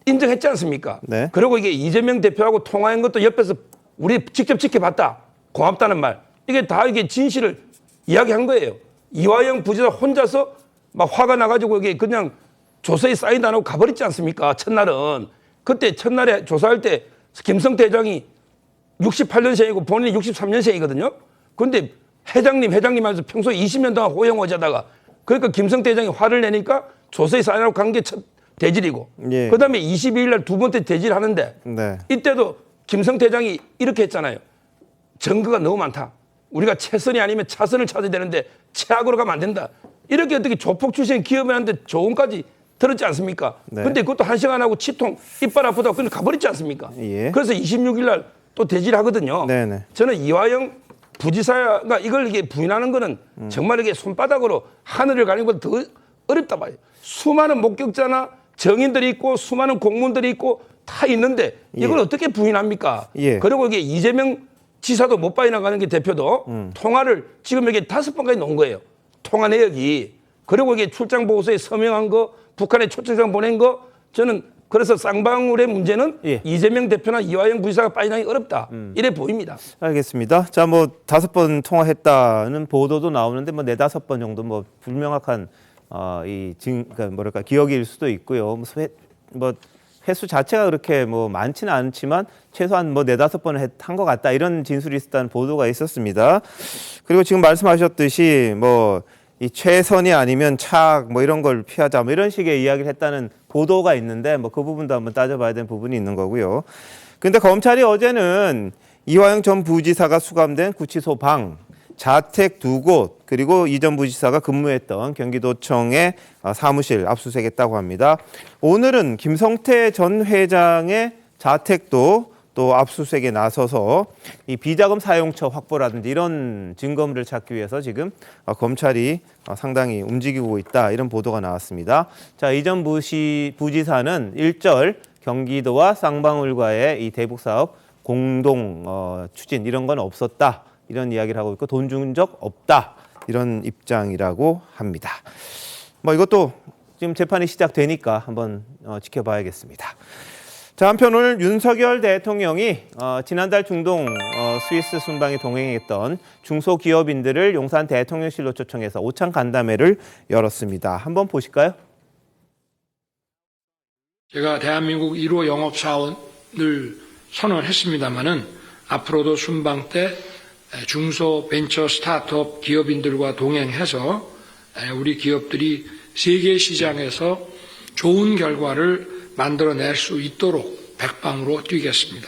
인정했지 않습니까? 네. 그리고 이게 이재명 대표하고 통화한 것도 옆에서 우리 직접 지켜봤다. 고맙다는 말. 이게 다 이게 진실을 이야기한 거예요. 이화영 부지사 혼자서 막 화가 나가지고 이게 그냥 조서에 사인도 안 하고 가버렸지 않습니까? 첫날은. 그때 첫날에 조사할 때 김성태 회장이 68년생이고 본인이 63년생이거든요. 그런데 회장님 하면서 평소에 20년 동안 호영호자다가 그러니까 김성태 회장이 화를 내니까 조서에 사인하고 간 게 첫 대질이고 예. 그다음에 22일 날 2번째 대질하는데 네. 이때도 김성태 회장이 이렇게 했잖아요. 증거가 너무 많다. 우리가 최선이 아니면 차선을 찾아야 되는데 최악으로 가면 안 된다. 이렇게 어떻게 조폭 출신 기업인한테 조언까지 들었지 않습니까? 네. 근데 그것도 1시간 하고 치통 이빨 아프다고 그냥 가버렸지 않습니까? 예. 그래서 26일 날 또 대질하거든요. 네네. 저는 이화영 부지사가 이걸 이게 부인하는 거는 정말 이게 손바닥으로 하늘을 가리는 것보다 더 어렵다 봐요. 수많은 목격자나 정인들이 있고 수많은 공무원들이 있고 다 있는데 이걸 예. 어떻게 부인합니까? 예. 그리고 이게 이재명 지사도 못 빠져나가는 게 대표도 통화를 지금 여기 5번까지 놓은 거예요. 통화 내역이. 그리고 이게 출장 보고서에 서명한 거, 북한에 초청장 보낸 거 저는 그래서 쌍방울의 문제는 이재명 대표나 이화영 부지사가 빠져나가기 어렵다. 이래 보입니다. 알겠습니다. 자, 뭐 5번 통화했다는 보도도 나오는데 뭐 4-5번 정도 뭐 불명확한 그러니까 뭐랄까 기억일 수도 있고요. 뭐 횟수 자체가 그렇게 뭐 많지는 않지만 최소한 뭐 4-5번을 한 것 같다 이런 진술이 있었다는 보도가 있었습니다. 그리고 지금 말씀하셨듯이 뭐 이 최선이 아니면 차악 뭐 이런 걸 피하자 뭐 이런 식의 이야기를 했다는 보도가 있는데 뭐 그 부분도 한번 따져봐야 되는 부분이 있는 거고요. 근데 검찰이 어제는 이화영 전 부지사가 수감된 구치소 방, 자택 2곳 그리고 이 전 부지사가 근무했던 경기도청의 사무실 압수수색했다고 합니다. 오늘은 김성태 전 회장의 자택도 또 압수수색에 나서서 이 비자금 사용처 확보라든지 이런 증거물을 찾기 위해서 지금 검찰이 상당히 움직이고 있다 이런 보도가 나왔습니다. 자, 이 전 부지사는 일절 경기도와 쌍방울과의 이 대북 사업 공동 추진 이런 건 없었다 이런 이야기를 하고 있고 돈 준 적 없다 이런 입장이라고 합니다. 뭐 이것도 지금 재판이 시작되니까 한번 지켜봐야겠습니다. 자, 한편 오늘 윤석열 대통령이 지난달 중동 스위스 순방에 동행했던 중소기업인들을 용산 대통령실로 초청해서 오찬 간담회를 열었습니다. 한번 보실까요? 제가 대한민국 1호 영업사원을 선언했습니다마는 앞으로도 순방 때 중소 벤처 스타트업 기업인들과 동행해서 우리 기업들이 세계 시장에서 좋은 결과를 만들어낼 수 있도록 백방으로 뛰겠습니다.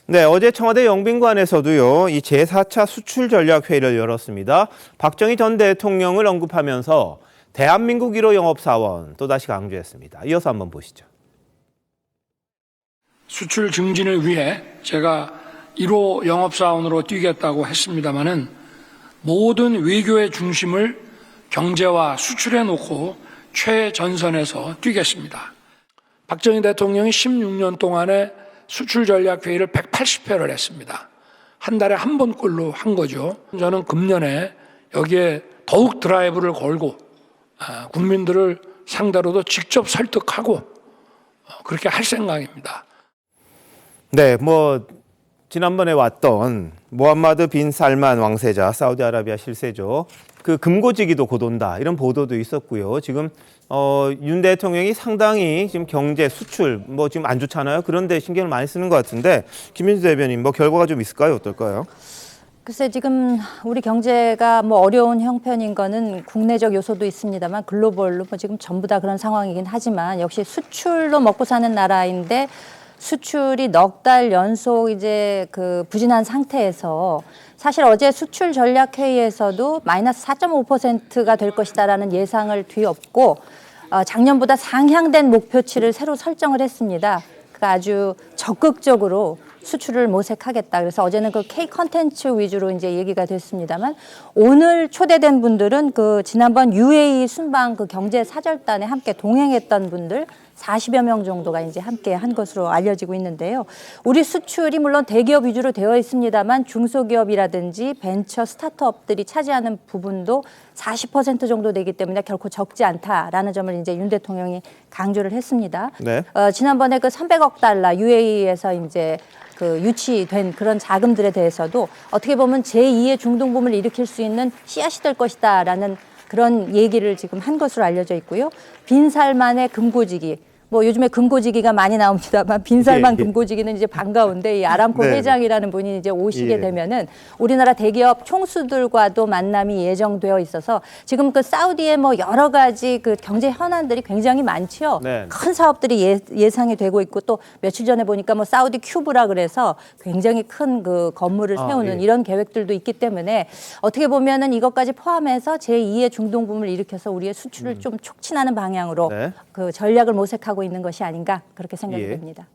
네, 어제 청와대 영빈관에서도요, 이 제4차 수출 전략 회의를 열었습니다. 박정희 전 대통령을 언급하면서 대한민국 1호 영업사원 또다시 강조했습니다. 이어서 한번 보시죠. 수출 증진을 위해 제가 1호 영업사원으로 뛰겠다고 했습니다마는 모든 외교의 중심을 경제와 수출에 놓고 최전선에서 뛰겠습니다. 박정희 대통령이 16년 동안에 수출 전략 회의를 180회를 했습니다. 한 달에 한 번꼴로 한 거죠. 저는 금년에 여기에 더욱 드라이브를 걸고 국민들을 상대로도 직접 설득하고 그렇게 할 생각입니다. 네, 뭐 지난번에 왔던 모함마드 빈 살만 왕세자, 사우디아라비아 실세죠. 그 금고지기도 곧 온다 이런 보도도 있었고요. 지금 윤 대통령이 상당히 지금 경제 수출 뭐 지금 안 좋잖아요. 그런데 신경을 많이 쓰는 것 같은데 김민수 대변인 뭐 결과가 좀 있을까요? 어떨까요? 글쎄 지금 우리 경제가 뭐 어려운 형편인 거는 국내적 요소도 있습니다만 글로벌로 뭐 지금 전부 다 그런 상황이긴 하지만 역시 수출로 먹고 사는 나라인데 수출이 넉 달 연속 이제 그 부진한 상태에서 사실 어제 수출 전략 회의에서도 마이너스 4.5%가 될 것이다라는 예상을 뒤엎고 작년보다 상향된 목표치를 새로 설정을 했습니다. 그러니까 아주 적극적으로 수출을 모색하겠다. 그래서 어제는 그 K 컨텐츠 위주로 이제 얘기가 됐습니다만 오늘 초대된 분들은 그 지난번 UAE 순방 그 경제 사절단에 함께 동행했던 분들 40여 명 정도가 이제 함께 한 것으로 알려지고 있는데요. 우리 수출이 물론 대기업 위주로 되어 있습니다만 중소기업이라든지 벤처 스타트업들이 차지하는 부분도 40% 정도 되기 때문에 결코 적지 않다라는 점을 이제 윤 대통령이 강조를 했습니다. 네. 지난번에 그 300억 달러 UAE에서 이제 그 유치된 그런 자금들에 대해서도 어떻게 보면 제2의 중동붐을 일으킬 수 있는 씨앗이 될 것이다라는 그런 얘기를 지금 한 것으로 알려져 있고요. 빈살만의 금고지기. 뭐 요즘에 금고지기가 많이 나옵니다만 빈살만 금고지기는 이제 반가운데 이 아람코 회장이라는 분이 이제 오시게 되면은 우리나라 대기업 총수들과도 만남이 예정되어 있어서 지금 그 사우디에 뭐 여러 가지 그 경제 현안들이 굉장히 많죠. 큰 사업들이 예상이 되고 있고 또 며칠 전에 보니까 뭐 사우디 큐브라 그래서 굉장히 큰 그 건물을 세우는 이런 계획들도 있기 때문에 어떻게 보면은 이것까지 포함해서 제2의 중동붐을 일으켜서 우리의 수출을 좀 촉진하는 방향으로 그 전략을 모색하고 있는 것이 아닌가 그렇게 생각이 됩니다.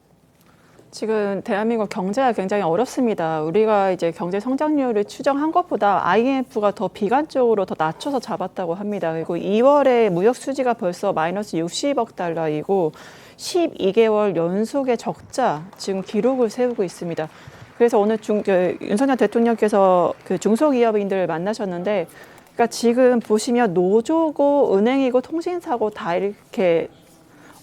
지금 대한민국 경제가 굉장히 어렵습니다. 우리가 이제 경제 성장률을 추정한 것보다 IMF가 더 비관적으로 더 낮춰서 잡았다고 합니다. 그리고 2월에 무역 수지가 벌써 마이너스 60억 달러이고 12개월 연속의 적자 지금 기록을 세우고 있습니다. 그래서 오늘 윤석열 대통령께서 그 중소기업인들을 만나셨는데 그러니까 지금 보시면 노조고 은행이고 통신사고 다 이렇게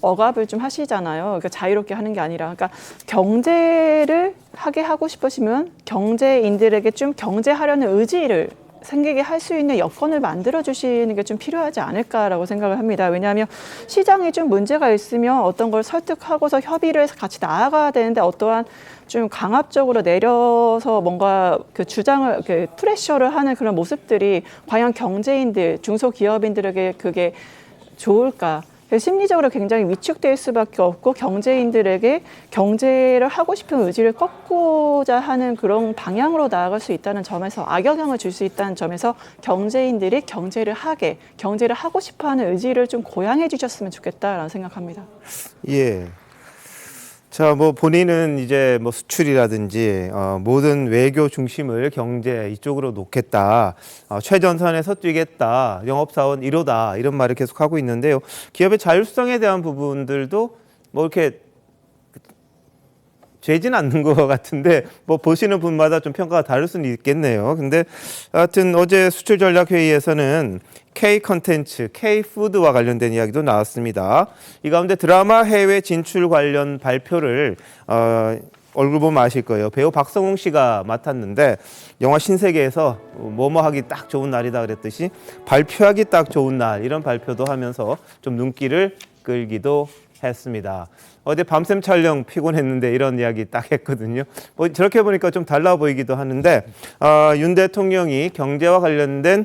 억압을 좀 하시잖아요. 그러니까 자유롭게 하는 게 아니라, 그러니까 경제를 하게 하고 싶으시면 경제인들에게 좀 경제하려는 의지를 생기게 할 수 있는 여건을 만들어 주시는 게 좀 필요하지 않을까라고 생각을 합니다. 왜냐하면 시장이 좀 문제가 있으면 어떤 걸 설득하고서 협의를 해서 같이 나아가야 되는데 어떠한 좀 강압적으로 내려서 뭔가 그 주장을 프레셔를 하는 그런 모습들이 과연 경제인들, 중소기업인들에게 그게 좋을까? 심리적으로 굉장히 위축될 수밖에 없고 경제인들에게 경제를 하고 싶은 의지를 꺾고자 하는 그런 방향으로 나아갈 수 있다는 점에서 악영향을 줄 수 있다는 점에서 경제인들이 경제를 하고 싶어하는 의지를 좀 고양해 주셨으면 좋겠다라는 생각합니다. 예. 자, 뭐 본인은 이제 뭐 수출이라든지 모든 외교 중심을 경제 이쪽으로 놓겠다, 최전선에서 뛰겠다, 영업사원 1호다 이런 말을 계속 하고 있는데요. 기업의 자율성에 대한 부분들도 뭐 이렇게 죄진 않는 것 같은데 뭐 보시는 분마다 좀 평가가 다를 수는 있겠네요. 근데 하여튼 어제 수출 전략 회의에서는 K 컨텐츠, K 푸드와 관련된 이야기도 나왔습니다. 이 가운데 드라마 해외 진출 관련 발표를 얼굴 보면 아실 거예요. 배우 박성웅 씨가 맡았는데 영화 신세계에서 뭐뭐 하기 딱 좋은 날이다 그랬듯이 발표하기 딱 좋은 날 이런 발표도 하면서 좀 눈길을 끌기도 했습니다. 어제 밤샘 촬영 피곤했는데 이런 이야기 딱 했거든요. 뭐 저렇게 보니까 좀 달라 보이기도 하는데 윤 대통령이 경제와 관련된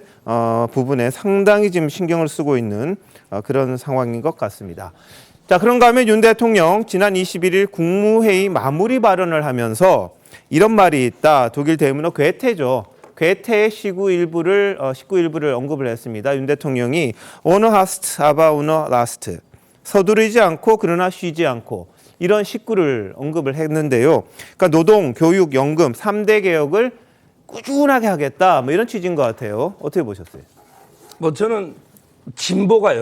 부분에 상당히 지금 신경을 쓰고 있는 그런 상황인 것 같습니다. 자, 그런가 하면 윤 대통령 지난 21일 국무회의 마무리 발언을 하면서 이런 말이 있다. 독일 대문어 괴테죠. 괴테의 시구 일부를 언급을 했습니다. 윤 대통령이 오너 하스트 아바 오너 라스트, 서두르지 않고 그러나 쉬지 않고 이런 식구를 언급을 했는데요. 그러니까 노동, 교육, 연금 3대 개혁을 꾸준하게 하겠다 뭐 이런 취지인 것 같아요. 어떻게 보셨어요? 뭐 저는 진보가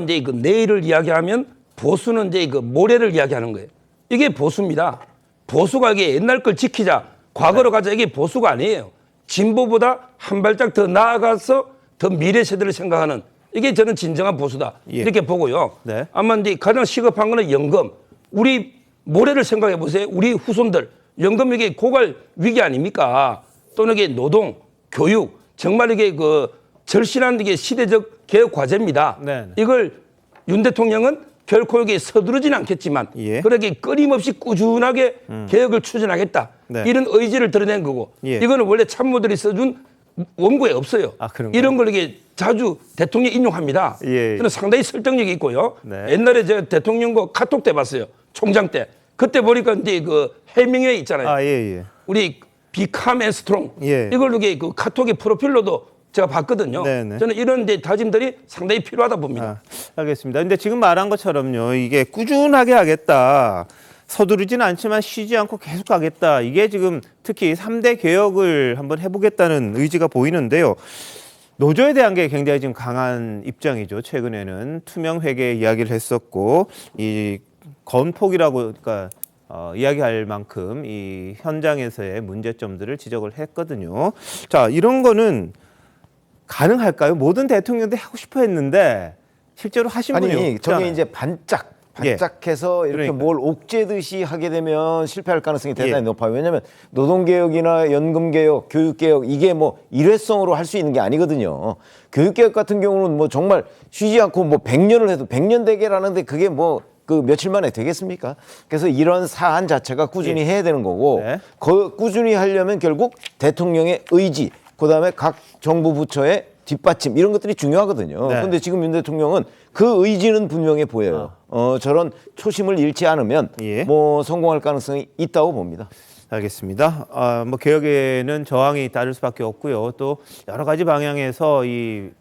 이제 그 내일을 이야기하면 보수는 이제 그 모레를 이야기하는 거예요. 이게 보수입니다. 보수가 이게 옛날 걸 지키자, 과거로 가자, 이게 보수가 아니에요. 진보보다 한 발짝 더 나아가서 더 미래 세대를 생각하는, 이게 저는 진정한 보수다. 예. 이렇게 보고요. 네. 아마 이제 가장 시급한 거는 연금. 우리 모래를 생각해 보세요. 우리 후손들 연금 이게 고갈 위기 아닙니까? 또는 이게 노동, 교육, 정말 이게 그 절실한 이게 시대적 개혁 과제입니다. 네. 이걸 윤 대통령은 결코 이게 서두르진 않겠지만 그렇게 끊임없이 꾸준하게 개혁을 추진하겠다. 네. 이런 의지를 드러낸 거고 이거는 원래 참모들이 써준 원고에 없어요. 이런 걸 이게 자주 대통령이 인용합니다. 저는 상당히 설득력이 있고요. 옛날에 제가 대통령과 카톡 때 봤어요. 총장 때. 그때 보니까 이제 그 해밍웨이 있잖아요. 우리 비캄 앤 스트롱. 이걸 이게 그 카톡의 프로필로도 제가 봤거든요. 네네. 저는 이런 이제 다짐들이 상당히 필요하다 봅니다. 알겠습니다. 근데 지금 말한 것처럼요. 이게 꾸준하게 하겠다. 서두르지는 않지만 쉬지 않고 계속 가겠다. 이게 지금 특히 3대 개혁을 한번 해보겠다는 의지가 보이는데요. 노조에 대한 게 굉장히 지금 강한 입장이죠. 최근에는 투명 회계 이야기를 했었고 이 건폭이라고 그러니까 이야기할 만큼 이 현장에서의 문제점들을 지적을 했거든요. 자, 이런 거는 가능할까요? 모든 대통령들이 하고 싶어 했는데 실제로 하신 분이 없잖아요. 저게 이제 반짝해서 이렇게 뭘 옥죄듯이 하게 되면 실패할 가능성이 대단히 높아요. 왜냐하면 노동개혁이나 연금개혁, 교육개혁 이게 뭐 일회성으로 할 수 있는 게 아니거든요. 교육개혁 같은 경우는 뭐 정말 쉬지 않고 뭐 100년을 해도 100년 대계라는데 그게 뭐 그 며칠 만에 되겠습니까? 그래서 이런 사안 자체가 꾸준히 해야 되는 거고 꾸준히 하려면 결국 대통령의 의지, 그다음에 각 정부 부처의 뒷받침 이런 것들이 중요하거든요. 그런데 지금 윤 대통령은 그 의지는 분명해 보여요. 저런 초심을 잃지 않으면 뭐 성공할 가능성이 있다고 봅니다. 알겠습니다. 뭐 개혁에는 저항이 따를 수밖에 없고요. 또 여러 가지 방향에서 이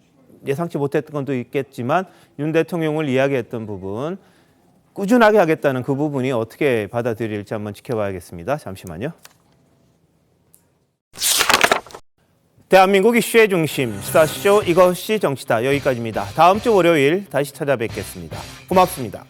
예상치 못했던 것도 있겠지만 윤 대통령을 이야기했던 부분 꾸준하게 하겠다는 그 부분이 어떻게 받아들일지 한번 지켜봐야겠습니다. 잠시만요. 대한민국 이슈의 중심, 시사쇼 이것이 정치다. 여기까지입니다. 다음 주 월요일 다시 찾아뵙겠습니다. 고맙습니다.